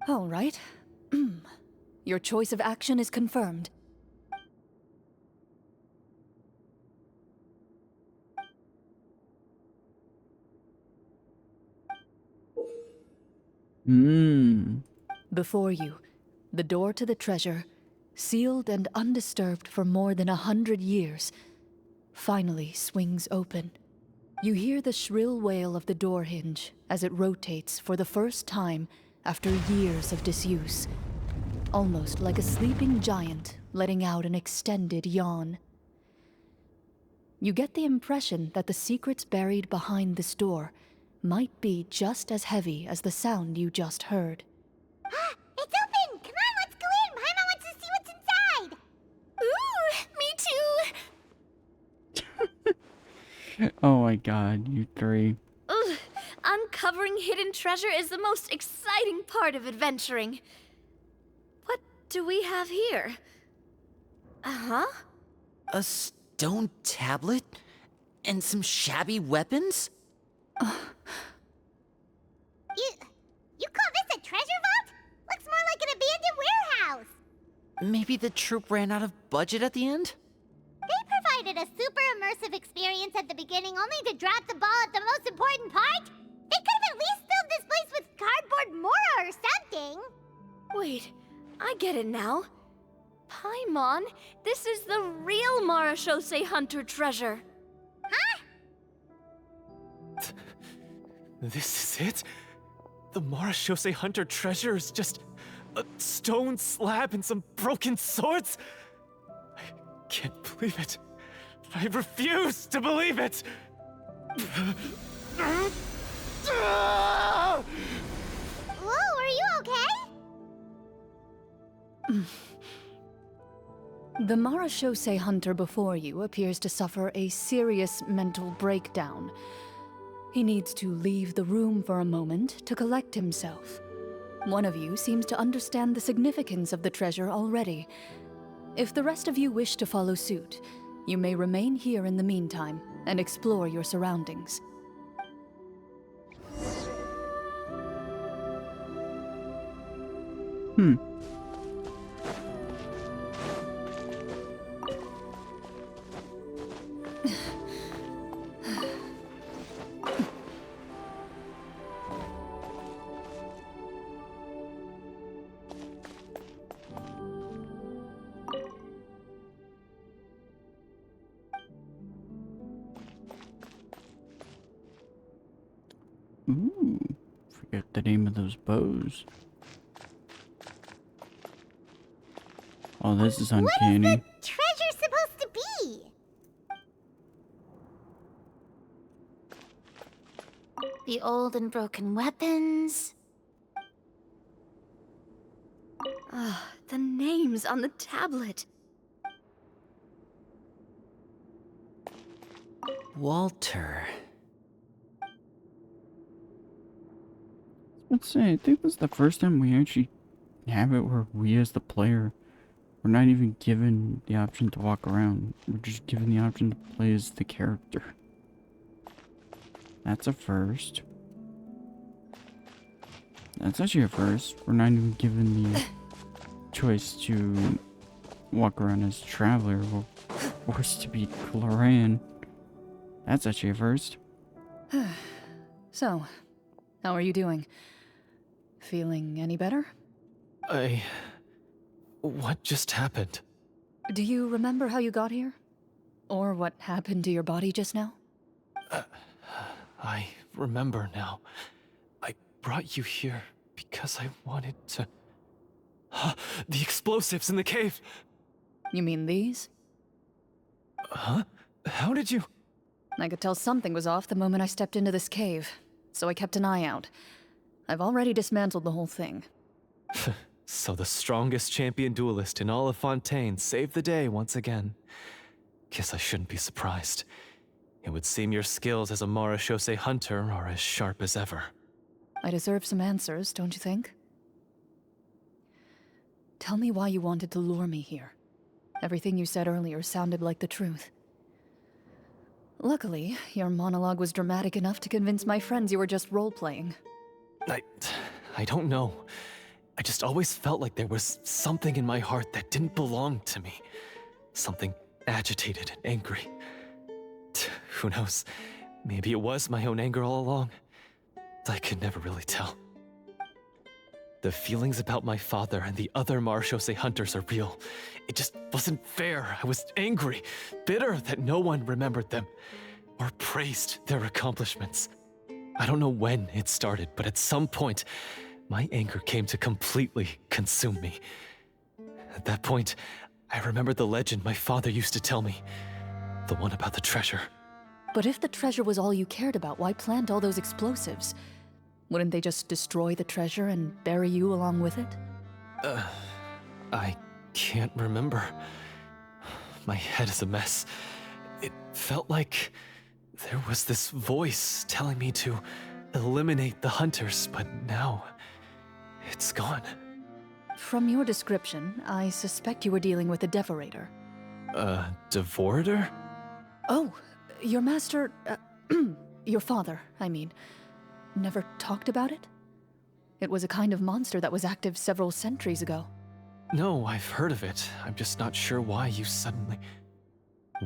All right. Your choice of action is confirmed. Before you, the door to the treasure, sealed and undisturbed for more than 100 years, finally swings open. You hear the shrill wail of the door hinge as it rotates for the first time after years of disuse, almost like a sleeping giant letting out an extended yawn. You get the impression that the secrets buried behind this door might be just as heavy as the sound you just heard. It's open! Come on, let's go in! Paimon wants to see what's inside! Ooh, me too! Oh my god, you three. Ugh, uncovering hidden treasure is the most exciting part of adventuring. What do we have here? Uh-huh. A stone tablet? And some shabby weapons? You call this a treasure vault? Looks more like an abandoned warehouse! Maybe the troop ran out of budget at the end? They provided a super immersive experience at the beginning only to drop the ball at the most important part? They could have at least filled this place with cardboard Mora or something! Wait, I get it now. Paimon, this is the real Marechaussee hunter treasure. Huh? This is it? The Marechaussee hunter treasure is just a stone slab and some broken swords? I can't believe it. I refuse to believe it! Whoa, are you okay? The Marechaussee hunter before you appears to suffer a serious mental breakdown. He needs to leave the room for a moment to collect himself. One of you seems to understand the significance of the treasure already. If the rest of you wish to follow suit, you may remain here in the meantime and explore your surroundings. Ooh, forget the name of those bows. Oh, this is uncanny. What is the treasure supposed to be? The old and broken weapons. Ah, the names on the tablet. Walter. Let's say, I think this is the first time we actually have it where we as the player, we're not even given the option to walk around. We're just given the option to play as the character. That's a first. That's actually a first. We're not even given the choice to walk around as a traveler. We're forced to be Clorinde. That's actually a first. So, how are you doing? Feeling any better? What just happened? Do you remember how you got here? Or what happened to your body just now? I remember now. I brought you here because I wanted to... The explosives in the cave! You mean these? Huh? How did you... I could tell something was off the moment I stepped into this cave, so I kept an eye out. I've already dismantled the whole thing. So the strongest champion duelist in all of Fontaine saved the day once again. Guess I shouldn't be surprised. It would seem your skills as a Marechaussee hunter are as sharp as ever. I deserve some answers, don't you think? Tell me why you wanted to lure me here. Everything you said earlier sounded like the truth. Luckily, your monologue was dramatic enough to convince my friends you were just role-playing. I don't know. I just always felt like there was something in my heart that didn't belong to me. Something agitated and angry. Who knows? Maybe it was my own anger all along. I could never really tell. The feelings about my father and the other Marechaussee hunters are real. It just wasn't fair. I was angry, bitter that no one remembered them or praised their accomplishments. I don't know when it started, but at some point, my anger came to completely consume me. At that point, I remembered the legend my father used to tell me. The one about the treasure. But if the treasure was all you cared about, why plant all those explosives? Wouldn't they just destroy the treasure and bury you along with it? I can't remember. My head is a mess. It felt like there was this voice telling me to eliminate the hunters, but now it's gone. From your description, I suspect you were dealing with a devorator. Devorator? Oh, your master... your father, I mean. Never talked about it? It was a kind of monster that was active several centuries ago. No, I've heard of it. I'm just not sure why you suddenly...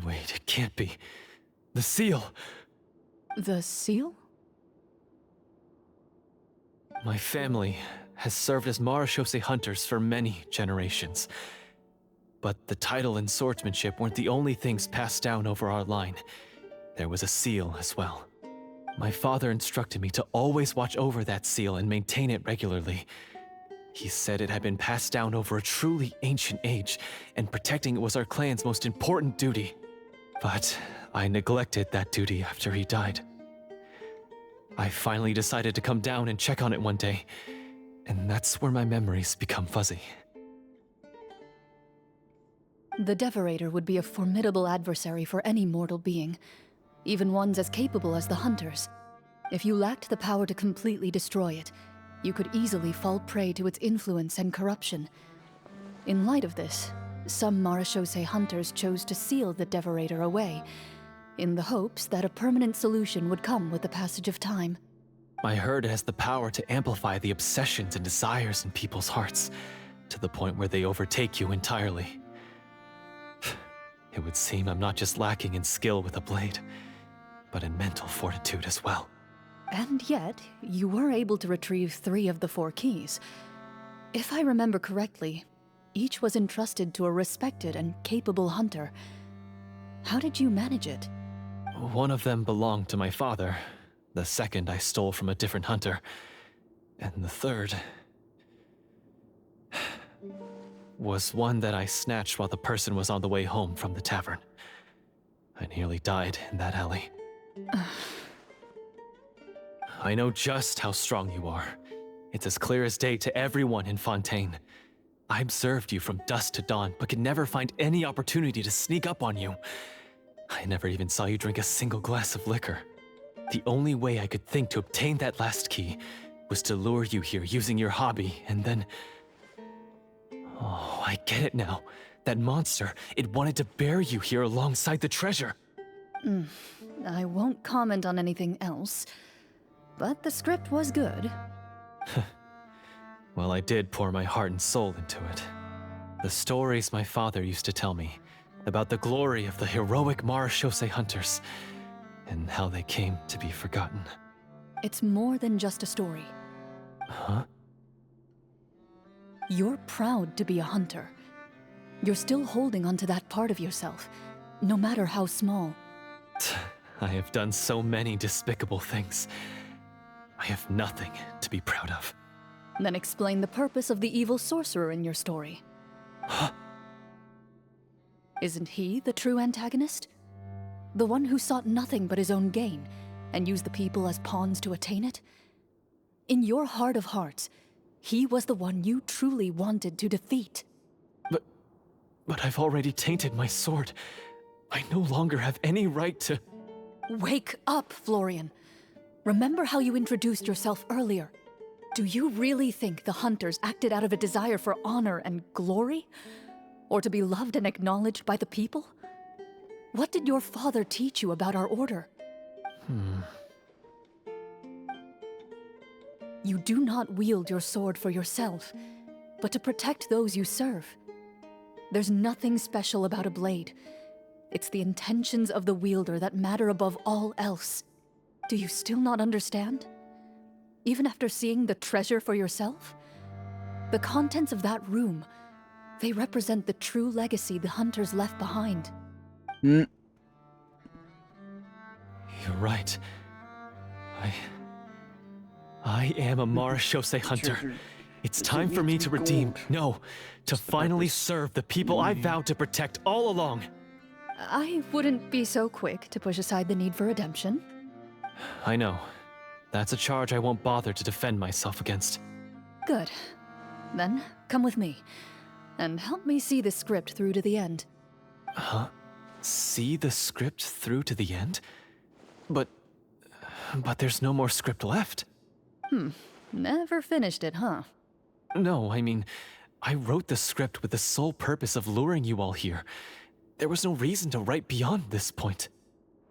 Wait, it can't be. The seal! The seal? My family has served as Marechaussee hunters for many generations. But the title and swordsmanship weren't the only things passed down over our line. There was a seal as well. My father instructed me to always watch over that seal and maintain it regularly. He said it had been passed down over a truly ancient age, and protecting it was our clan's most important duty. But I neglected that duty after he died. I finally decided to come down and check on it one day, and that's where my memories become fuzzy. The Devorator would be a formidable adversary for any mortal being, even ones as capable as the Hunters. If you lacked the power to completely destroy it, you could easily fall prey to its influence and corruption. In light of this, some Marechaussee hunters chose to seal the Devorator away, in the hopes that a permanent solution would come with the passage of time. I heard it has the power to amplify the obsessions and desires in people's hearts, to the point where they overtake you entirely. It would seem I'm not just lacking in skill with a blade, but in mental fortitude as well. And yet, you were able to retrieve 3 of the 4 keys. If I remember correctly, each was entrusted to a respected and capable hunter. How did you manage it? One of them belonged to my father. The second I stole from a different hunter. And the third was one that I snatched while the person was on the way home from the tavern. I nearly died in that alley. I know just how strong you are. It's as clear as day to everyone in Fontaine. I observed you from dusk to dawn, but could never find any opportunity to sneak up on you. I never even saw you drink a single glass of liquor. The only way I could think to obtain that last key was to lure you here using your hobby, and then... Oh, I get it now. That monster, it wanted to bury you here alongside the treasure. I won't comment on anything else, but the script was good. Well, I did pour my heart and soul into it. The stories my father used to tell me about the glory of the heroic Marechaussee hunters and how they came to be forgotten. It's more than just a story. Huh? You're proud to be a hunter. You're still holding onto that part of yourself, no matter how small. I have done so many despicable things. I have nothing to be proud of. Then explain the purpose of the evil sorcerer in your story. Huh? Isn't he the true antagonist? The one who sought nothing but his own gain, and used the people as pawns to attain it? In your heart of hearts, he was the one you truly wanted to defeat. But I've already tainted my sword. I no longer have any right to... Wake up, Florian. Remember how you introduced yourself earlier. Do you really think the hunters acted out of a desire for honor and glory? Or to be loved and acknowledged by the people? What did your father teach you about our order? You do not wield your sword for yourself, but to protect those you serve. There's nothing special about a blade. It's the intentions of the wielder that matter above all else. Do you still not understand? Even after seeing the treasure for yourself? The contents of that room, they represent the true legacy the hunters left behind. You're right. I am a Marechaussee hunter. It's time for me to redeem, to finally serve the people I vowed to protect all along. I wouldn't be so quick to push aside the need for redemption. I know. That's a charge I won't bother to defend myself against. Good. Then, come with me, and help me see the script through to the end. Huh? See the script through to the end? But there's no more script left. Never finished it, huh? No, I mean, I wrote the script with the sole purpose of luring you all here. There was no reason to write beyond this point.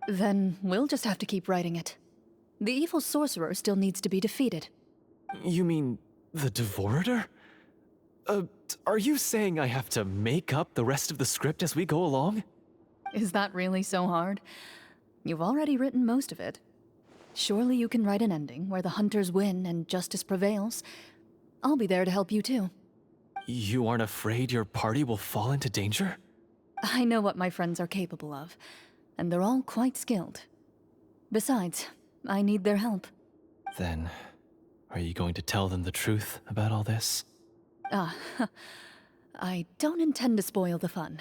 Then we'll just have to keep writing it. The evil sorcerer still needs to be defeated. You mean the Devorator? Are you saying I have to make up the rest of the script as we go along? Is that really so hard? You've already written most of it. Surely you can write an ending where the hunters win and justice prevails. I'll be there to help you too. You aren't afraid your party will fall into danger? I know what my friends are capable of, and they're all quite skilled. Besides, I need their help. Then, are you going to tell them the truth about all this? I don't intend to spoil the fun.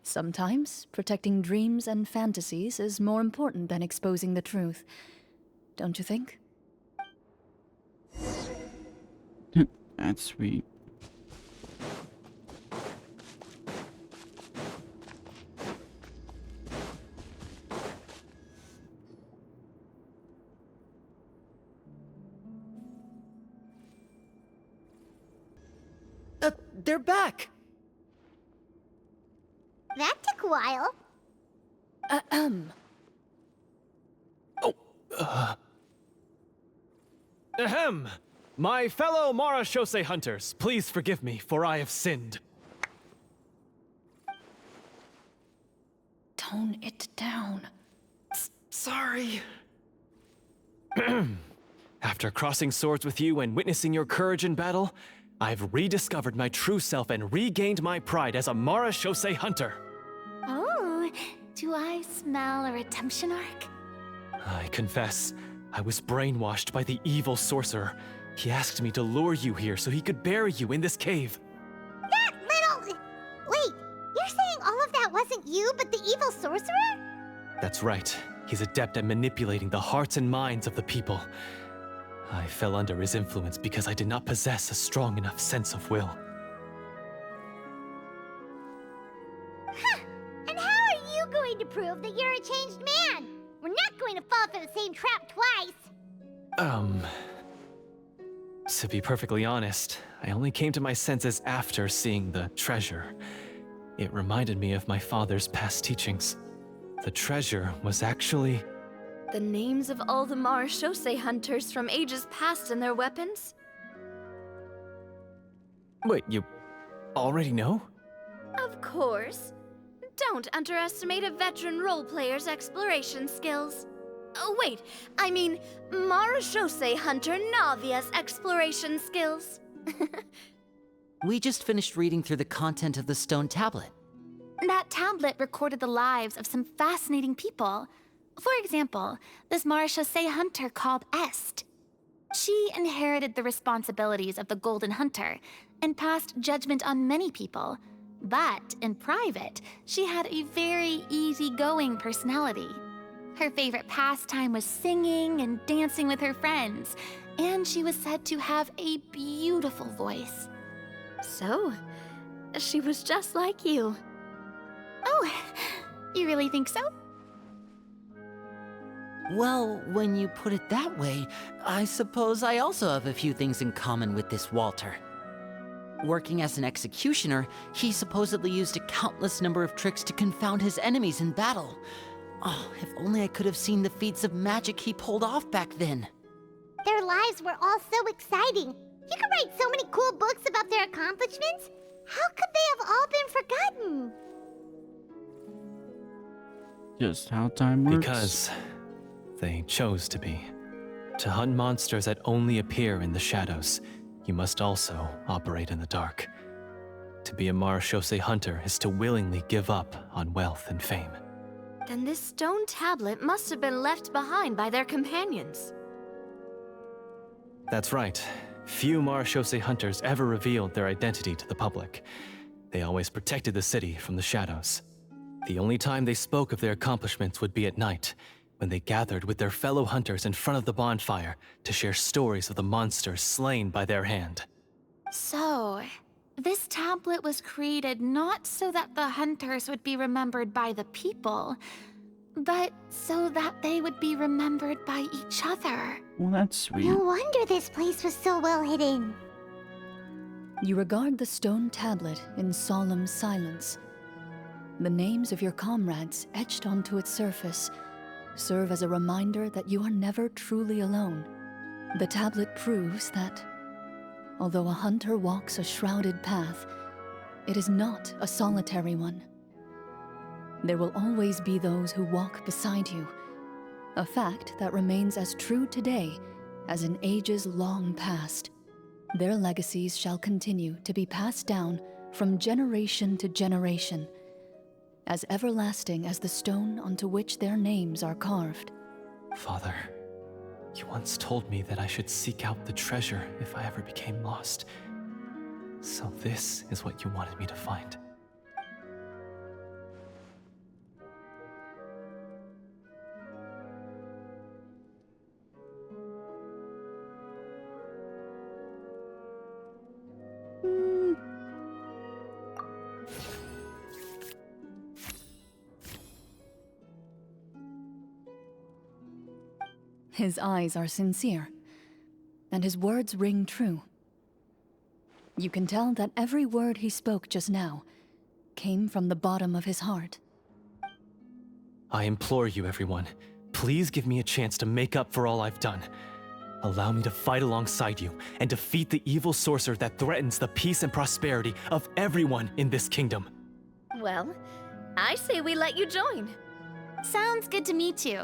Sometimes, protecting dreams and fantasies is more important than exposing the truth. Don't you think? That's sweet. They're back! That took a while. Ahem! My fellow Marechaussee hunters, please forgive me, for I have sinned. Tone it down. Sorry. After crossing swords with you and witnessing your courage in battle, I've rediscovered my true self and regained my pride as a Marechaussee hunter. Oh, do I smell a redemption arc? I confess, I was brainwashed by the evil sorcerer. He asked me to lure you here so he could bury you in this cave. That little... Wait, you're saying all of that wasn't you, but the evil sorcerer? That's right. He's adept at manipulating the hearts and minds of the people. I fell under his influence because I did not possess a strong enough sense of will. Huh. And how are you going to prove that you're a changed man? We're not going to fall for the same trap twice. To be perfectly honest, I only came to my senses after seeing the treasure. It reminded me of my father's past teachings. The treasure was actually... The names of all the Marechaussee hunters from ages past and their weapons? Wait, you already know? Of course. Don't underestimate a veteran role-player's exploration skills. Oh, wait, I mean, Marechaussee hunter Navia's exploration skills. We just finished reading through the content of the stone tablet. That tablet recorded the lives of some fascinating people. For example, this Marechaussee hunter called Est. She inherited the responsibilities of the Golden Hunter and passed judgment on many people. But in private, she had a very easygoing personality. Her favorite pastime was singing and dancing with her friends, and she was said to have a beautiful voice. So, she was just like you. Oh, you really think so? Well, when you put it that way, I suppose I also have a few things in common with this Walter. Working as an executioner, he supposedly used a countless number of tricks to confound his enemies in battle. Oh, if only I could have seen the feats of magic he pulled off back then. Their lives were all so exciting. You could write so many cool books about their accomplishments. How could they have all been forgotten? Just how time works. Because they chose to be. To hunt monsters that only appear in the shadows, you must also operate in the dark. To be a Marechaussee hunter is to willingly give up on wealth and fame. Then this stone tablet must have been left behind by their companions. That's right. Few Marechaussee hunters ever revealed their identity to the public. They always protected the city from the shadows. The only time they spoke of their accomplishments would be at night, when they gathered with their fellow hunters in front of the bonfire to share stories of the monsters slain by their hand. So, this tablet was created not so that the hunters would be remembered by the people, but so that they would be remembered by each other. Well, that's sweet. No wonder this place was so well hidden. You regard the stone tablet in solemn silence. The names of your comrades etched onto its surface serve as a reminder that you are never truly alone. The tablet proves that, although a hunter walks a shrouded path, it is not a solitary one. There will always be those who walk beside you, a fact that remains as true today as in ages long past. Their legacies shall continue to be passed down from generation to generation, as everlasting as the stone onto which their names are carved. Father, you once told me that I should seek out the treasure if I ever became lost. So this is what you wanted me to find. His eyes are sincere, and his words ring true. You can tell that every word he spoke just now came from the bottom of his heart. I implore you, everyone, please give me a chance to make up for all I've done. Allow me to fight alongside you and defeat the evil sorcerer that threatens the peace and prosperity of everyone in this kingdom. Well, I say we let you join. Sounds good to me too.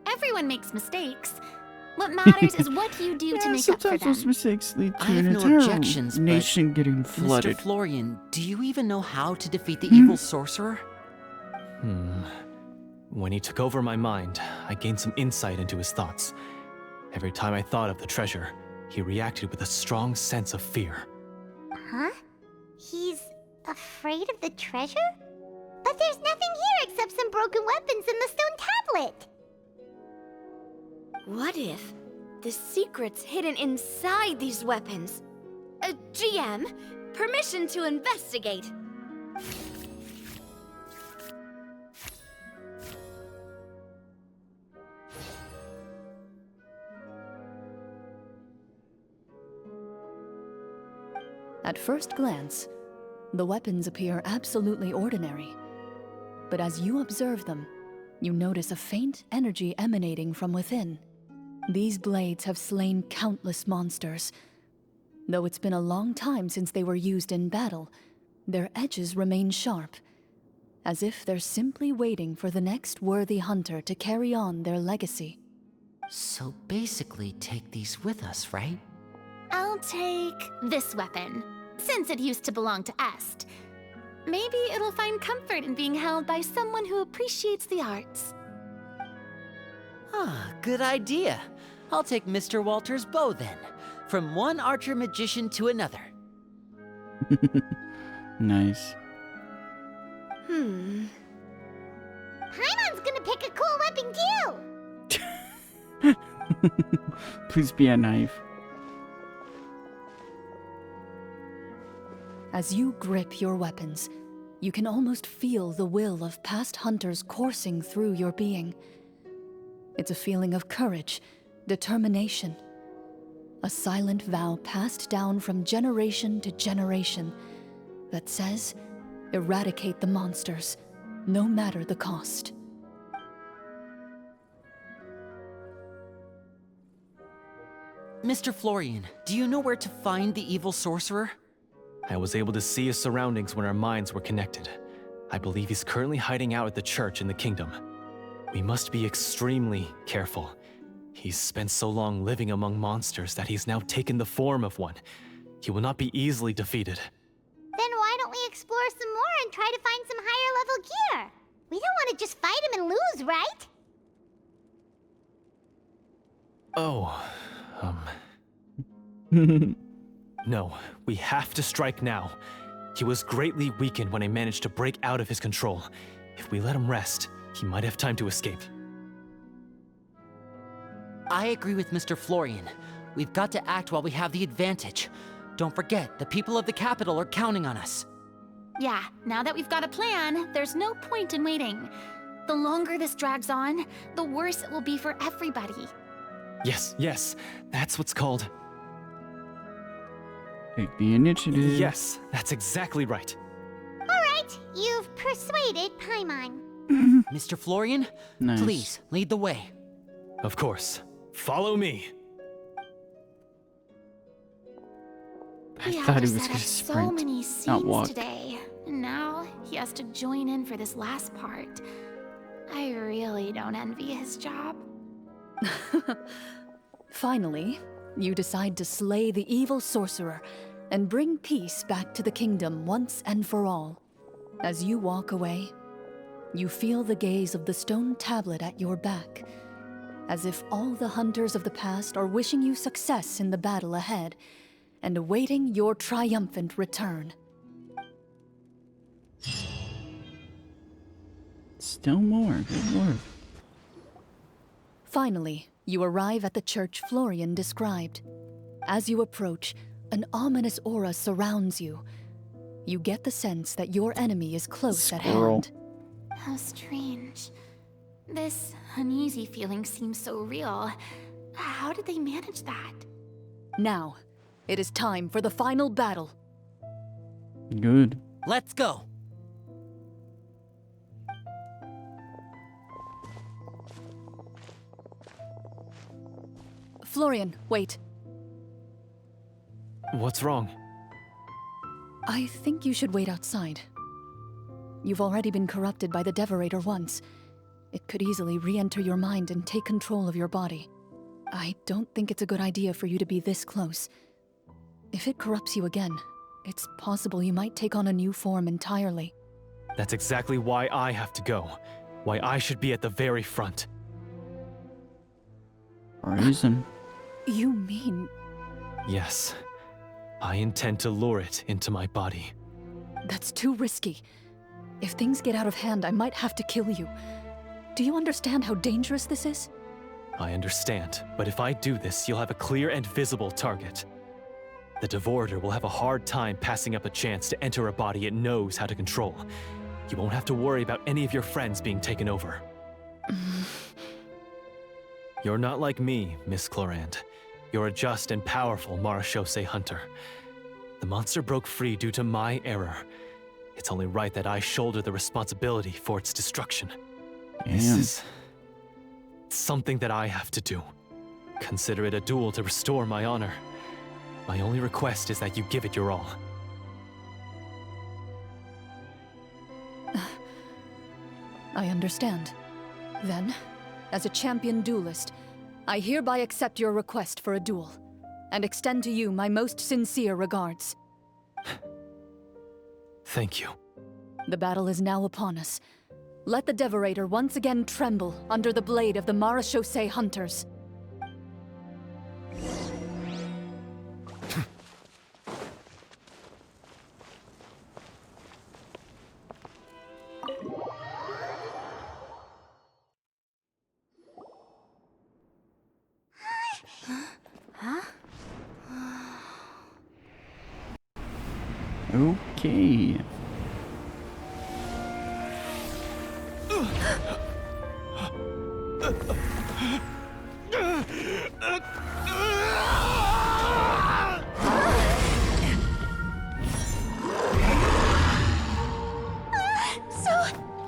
Everyone makes mistakes. What matters is what you do to make up for sometimes those them. mistakes lead to I have an no entire objections, nation getting Mr. flooded. Florian, do you even know how to defeat the evil sorcerer? When he took over my mind, I gained some insight into his thoughts. Every time I thought of the treasure, he reacted with a strong sense of fear. Huh? He's afraid of the treasure? But there's nothing here except some broken weapons and the stone tablet. What if the secret's hidden inside these weapons? GM, permission to investigate. At first glance, the weapons appear absolutely ordinary. But as you observe them, you notice a faint energy emanating from within. These blades have slain countless monsters. Though it's been a long time since they were used in battle, their edges remain sharp, as if they're simply waiting for the next worthy hunter to carry on their legacy. So basically, take these with us, right? I'll take this weapon, since it used to belong to Est. Maybe it'll find comfort in being held by someone who appreciates the arts. Ah, good idea. I'll take Mr. Walter's bow then. From one archer magician to another. Nice. Paimon's gonna pick a cool weapon too! Please be a knife. As you grip your weapons, you can almost feel the will of past hunters coursing through your being. It's a feeling of courage, determination, a silent vow passed down from generation to generation that says, eradicate the monsters, no matter the cost. Mr. Florian, do you know where to find the evil sorcerer? I was able to see his surroundings when our minds were connected. I believe he's currently hiding out at the church in the kingdom. We must be extremely careful. He's spent so long living among monsters that he's now taken the form of one. He will not be easily defeated. Then why don't we explore some more and try to find some higher level gear? We don't want to just fight him and lose, right? No, we have to strike now. He was greatly weakened when I managed to break out of his control. If we let him rest, he might have time to escape. I agree with Mr. Florian. We've got to act while we have the advantage. Don't forget, the people of the capital are counting on us. Yeah, now that we've got a plan, there's no point in waiting. The longer this drags on, the worse it will be for everybody. Yes, that's what's called... Take the initiative. Yes, that's exactly right. Alright, you've persuaded Paimon. Mr. Florian, Nice. please, lead the way. Of course. Follow me. I The thought Elder he was set gonna up so sprint, many not scenes walk. today, and now he has to join in for this last part. I really don't envy his job. Finally, you decide to slay the evil sorcerer and bring peace back to the kingdom once and for all. As you walk away, you feel the gaze of the stone tablet at your back, as if all the hunters of the past are wishing you success in the battle ahead and awaiting your triumphant return. Still more. Good lord. Finally, you arrive at the church Florian described. As you approach, an ominous aura surrounds you. You get the sense that your enemy is close at Squirrel. hand. How strange. This uneasy feeling seems so real. How did they manage that? Now, it is time for the final battle. Good. Let's go. Florian, wait. What's wrong? I think you should wait outside. You've already been corrupted by the Devorator once. It could easily re-enter your mind and take control of your body. I don't think it's a good idea for you to be this close. If it corrupts you again, it's possible you might take on a new form entirely. That's exactly why I have to go. Why I should be at the very front. Reason. You mean... Yes. I intend to lure it into my body. That's too risky. If things get out of hand, I might have to kill you. Do you understand how dangerous this is? I understand, but if I do this, you'll have a clear and visible target. The Devorator will have a hard time passing up a chance to enter a body it knows how to control. You won't have to worry about any of your friends being taken over. You're not like me, Miss Clorinde. You're a just and powerful Marechaussee hunter. The monster broke free due to my error. It's only right that I shoulder the responsibility for its destruction. This is something that I have to do. Consider it a duel to restore my honor. My only request is that you give it your all. I understand. Then, as a champion duelist, I hereby accept your request for a duel, and extend to you my most sincere regards. Thank you. The battle is now upon us. Let the Devorator once again tremble under the blade of the Marechaussee hunters. Okay.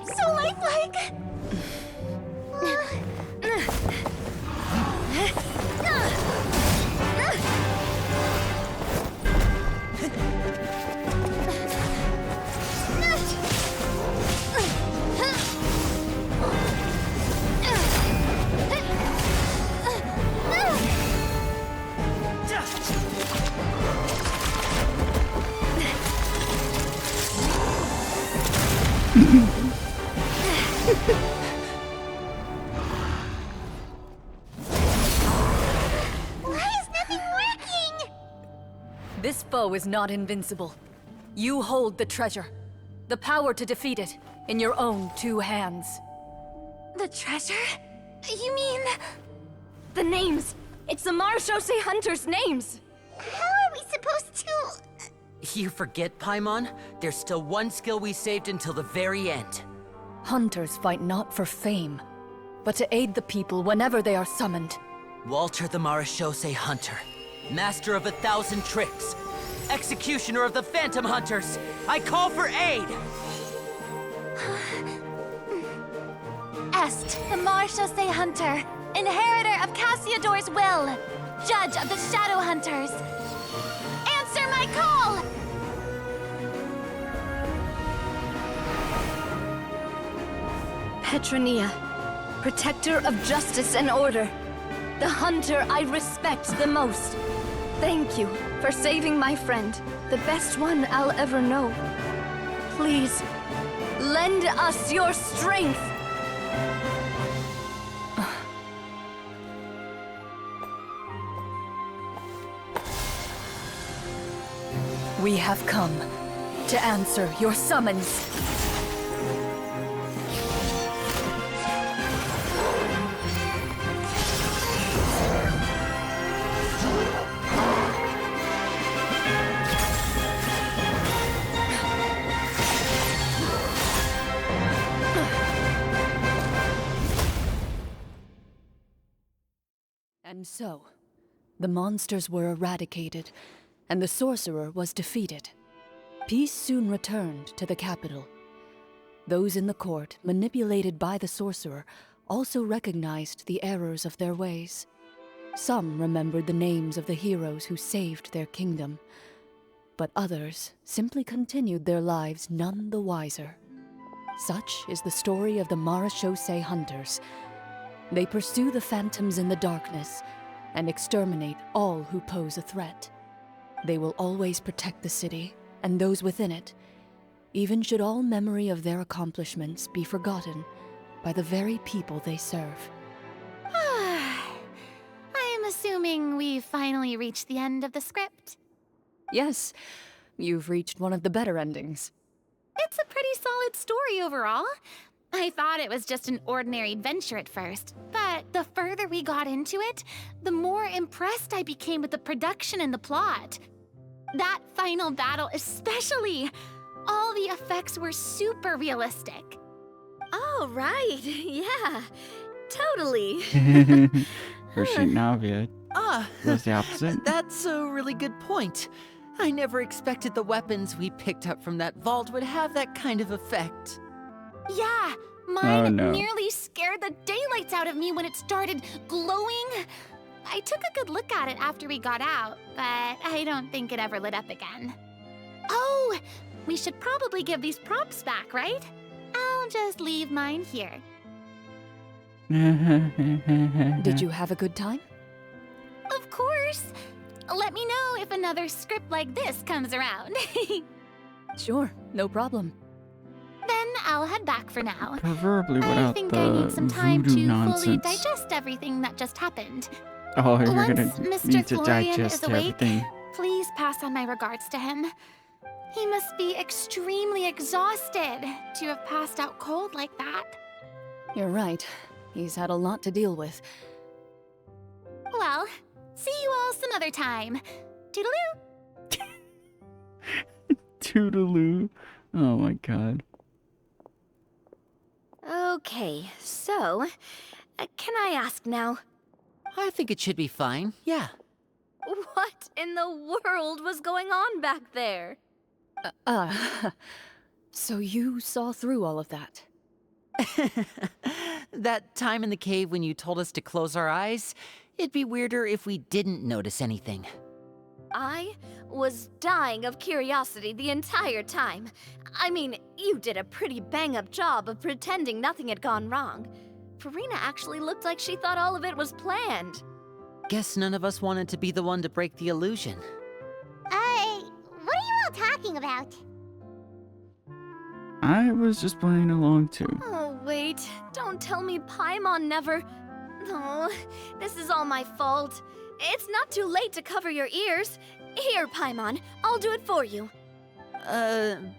So lifelike! This foe is not invincible. You hold the treasure. The power to defeat it in your own 2 hands. The treasure? You mean... The names! It's the Marechaussee hunters' names! How are we supposed to... You forget, Paimon? There's still one skill we saved until the very end. Hunters fight not for fame, but to aid the people whenever they are summoned. Walter the Marechaussee Hunter, master of 1,000 tricks, executioner of the Phantom Hunters, I call for aid! Est, the Marechaussee Hunter, inheritor of Cassiodor's will, judge of the Shadow Hunters. Answer my call! Petronia, protector of justice and order. The hunter I respect the most. Thank you for saving my friend, the best one I'll ever know. Please, lend us your strength! We have come to answer your summons. And so, the monsters were eradicated, and the sorcerer was defeated. Peace soon returned to the capital. Those in the court, manipulated by the sorcerer, also recognized the errors of their ways. Some remembered the names of the heroes who saved their kingdom, but others simply continued their lives none the wiser. Such is the story of the Marechaussee hunters. They pursue the phantoms in the darkness and exterminate all who pose a threat. They will always protect the city and those within it, even should all memory of their accomplishments be forgotten by the very people they serve. I am assuming assuming we finally reached the end of the script. Yes, you've reached one of the better endings. It's a pretty solid story overall. I thought it was just an ordinary adventure at first, but the further we got into it, the more impressed I became with the production and the plot. That final battle especially. All the effects were super realistic. Oh, right. Yeah, totally. Her sheet Navia was the opposite. That's a really good point. I never expected the weapons we picked up from that vault would have that kind of effect. Yeah, mine no. nearly scared the daylights out of me when it started glowing. I took a good look at it after we got out, but I don't think it ever lit up again. Oh, we should probably give these props back, right? I'll just leave mine here. Did you have a good time? Of course. Let me know if another script like this comes around. Sure, no problem. Then I'll head back for now. Preferably I without think the I need some time voodoo to nonsense. fully digest everything that just happened. Oh, you're Once gonna Mr. need to Clorinde digest is awake, everything. please pass on my regards to him. He must be extremely exhausted to have passed out cold like that. You're right. He's had a lot to deal with. Well, see you all some other time. Toodaloo! Toodaloo. Oh my god. Okay, so, can I ask now, I think it should be fine, yeah. what in the world was going on back there? So you saw through all of that? That time in the cave when you told us to close our eyes, it'd be weirder if we didn't notice anything. I was dying of curiosity the entire time. I mean, you did a pretty bang-up job of pretending nothing had gone wrong. Farina actually looked like she thought all of it was planned. Guess none of us wanted to be the one to break the illusion. What are you all talking about? I was just playing along too. Oh, wait. Don't tell me Paimon never... Oh, this is all my fault. It's not too late to cover your ears. Here, Paimon, I'll do it for you.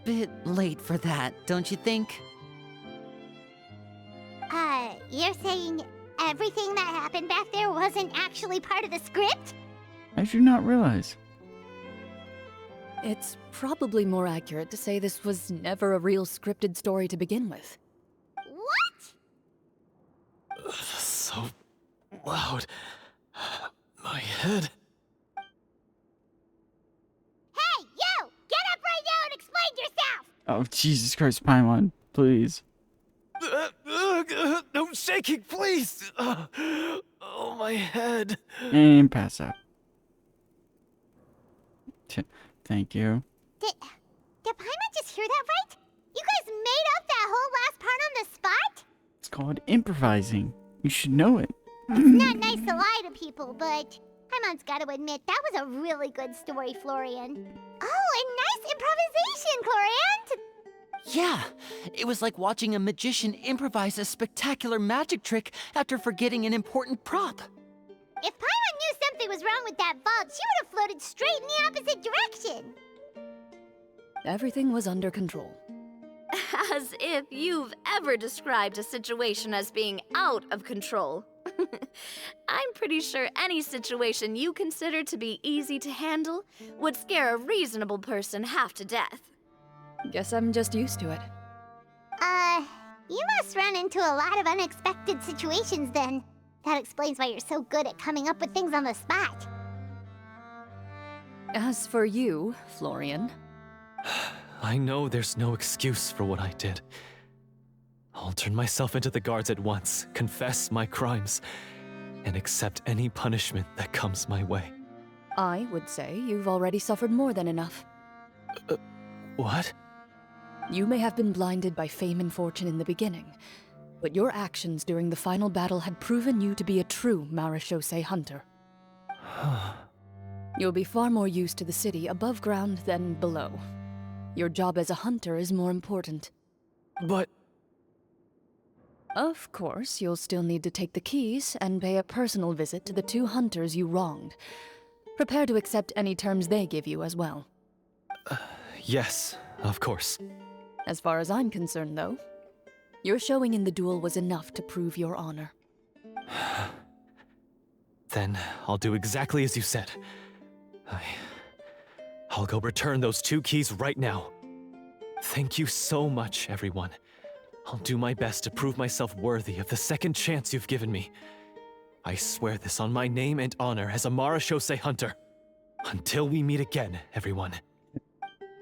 Bit late for that, don't you think? You're saying everything that happened back there wasn't actually part of the script? I do not realize. It's probably more accurate to say this was never a real scripted story to begin with. What? So loud. My head. Hey, you! Get up right now and explain yourself! Oh, Jesus Christ, Paimon, please. No shaking, please! Oh, my head. And pass out. Thank you. Did Paimon just hear that right? You guys made up that whole last part on the spot? It's called improvising. You should know it. It's not nice to lie to people, but Paimon's got to admit that was a really good story, Florian. Oh, and nice improvisation, Clorinde! Yeah, it was like watching a magician improvise a spectacular magic trick after forgetting an important prop. If Paimon knew something was wrong with that vault, she would have floated straight in the opposite direction. Everything was under control. As if you've ever described a situation as being out of control. I'm pretty sure any situation you consider to be easy to handle would scare a reasonable person half to death. Guess I'm just used to it. You must run into a lot of unexpected situations then. That explains why you're so good at coming up with things on the spot. As for you, Florian, I know there's no excuse for what I did. I'll turn myself into the guards at once, confess my crimes, and accept any punishment that comes my way. I would say you've already suffered more than enough. What? You may have been blinded by fame and fortune in the beginning, but your actions during the final battle had proven you to be a true Marechaussee hunter. You'll be far more used to the city above ground than below. Your job as a hunter is more important. But... Of course, you'll still need to take the keys and pay a personal visit to the 2 hunters you wronged. Prepare to accept any terms they give you as well. Yes, of course. As far as I'm concerned, though, your showing in the duel was enough to prove your honor. Then I'll do exactly as you said. I'll go return those 2 keys right now. Thank you so much, everyone. I'll do my best to prove myself worthy of the second chance you've given me. I swear this on my name and honor as a Marashose hunter. Until we meet again, everyone.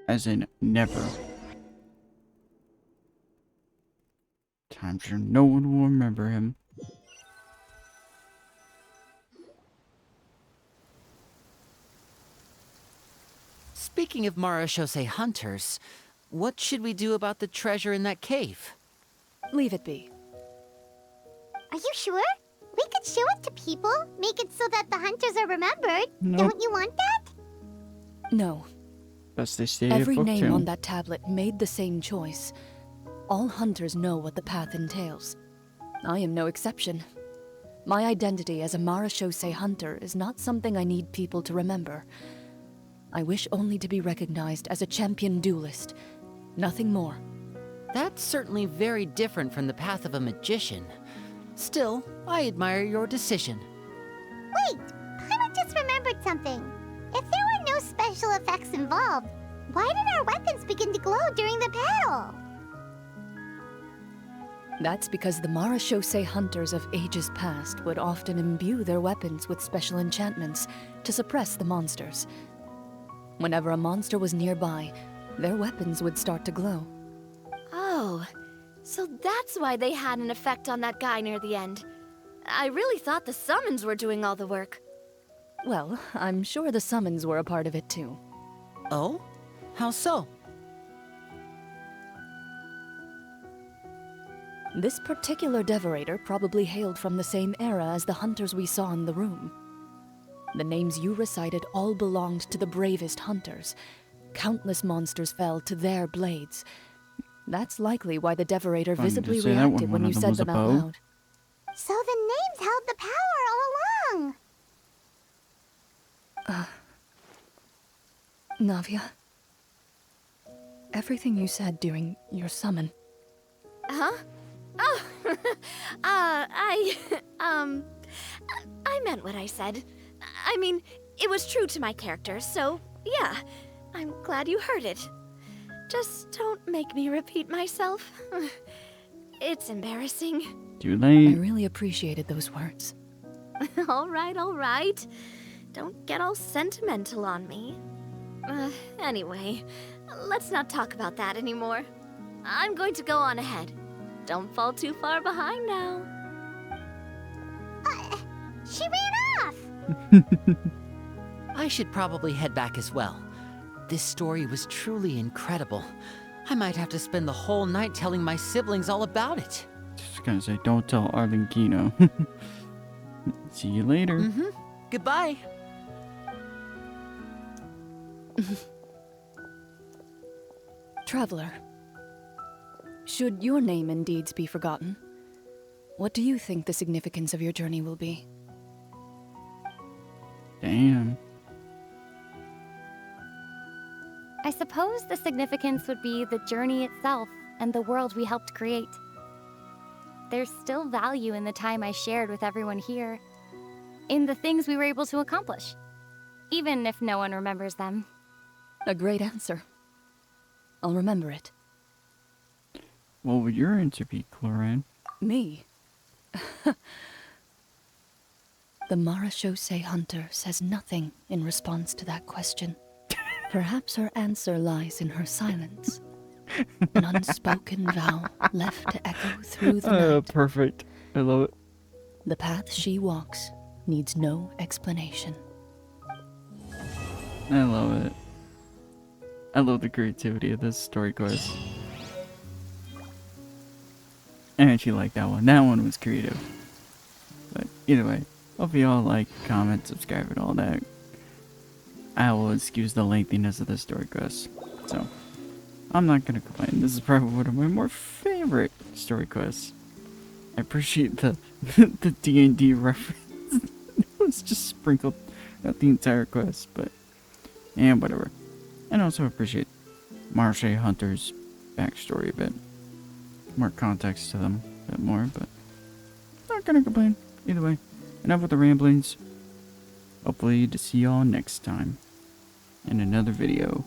As in, never. I'm sure no one will remember him. Speaking of Marashose hunters, what should we do about the treasure in that cave? Leave it be. Are you sure? We could show it to people, make it so that the hunters are remembered. Nope. Don't you want that? No. Best they stay Every book name too. on that tablet made the same choice. All hunters know what the path entails. I am no exception. My identity as a Marashose hunter is not something I need people to remember. I wish only to be recognized as a champion duelist. Nothing more. That's certainly very different from the path of a magician. Still, I admire your decision. Wait, Paimon just remembered something. If there were no special effects involved, why did our weapons begin to glow during the battle? That's because the Marashose hunters of ages past would often imbue their weapons with special enchantments to suppress the monsters. Whenever a monster was nearby, their weapons would start to glow. Oh, so that's why they had an effect on that guy near the end. I really thought the summons were doing all the work. Well, I'm sure the summons were a part of it too. Oh? How so? This particular devorator probably hailed from the same era as the hunters we saw in the room. The names you recited all belonged to the bravest hunters. Countless monsters fell to their blades. That's likely why the devorator Funny to visibly say that when reacted one when of you them said was a them out bow. loud. So the names held the power all along. Navia, everything you said during your summon, Huh? Oh, I meant what I said. I mean, it was true to my character, so yeah, I'm glad you heard it. Just don't make me repeat myself. It's embarrassing. Too I late. really appreciated those words. All right. Don't get all sentimental on me. Anyway, let's not talk about that anymore. I'm going to go on ahead. Don't fall too far behind now. She ran off. I should probably head back as well. This story was truly incredible. I might have to spend the whole night telling my siblings all about it. Just gonna say, don't tell Arlenkino. See you later. Goodbye. Traveler, should your name and deeds be forgotten, what do you think the significance of your journey will be? Damn. I suppose the significance would be the journey itself and the world we helped create. There's still value in the time I shared with everyone here, in the things we were able to accomplish, even if no one remembers them. A great answer. I'll remember it. What would your answer be, Clorinde? Me? The Marashose hunter says nothing in response to that question. Perhaps her answer lies in her silence. An unspoken vow left to echo through the night. Perfect. I love it. The path she walks needs no explanation. I love it. I love the creativity of this story quest. I actually like that one. That one was creative. But either way, hope you all like, comment, subscribe, and all that. I will excuse the lengthiness of this story quest. So, I'm not gonna complain. This is probably one of my more favorite story quests. I appreciate the the D&D reference. It was just sprinkled throughout the entire quest, but and whatever. And also appreciate Marche Hunter's backstory a bit. More context to them a bit more, but not gonna complain. Either way, enough with the ramblings. Hopefully to see y'all next time in another video.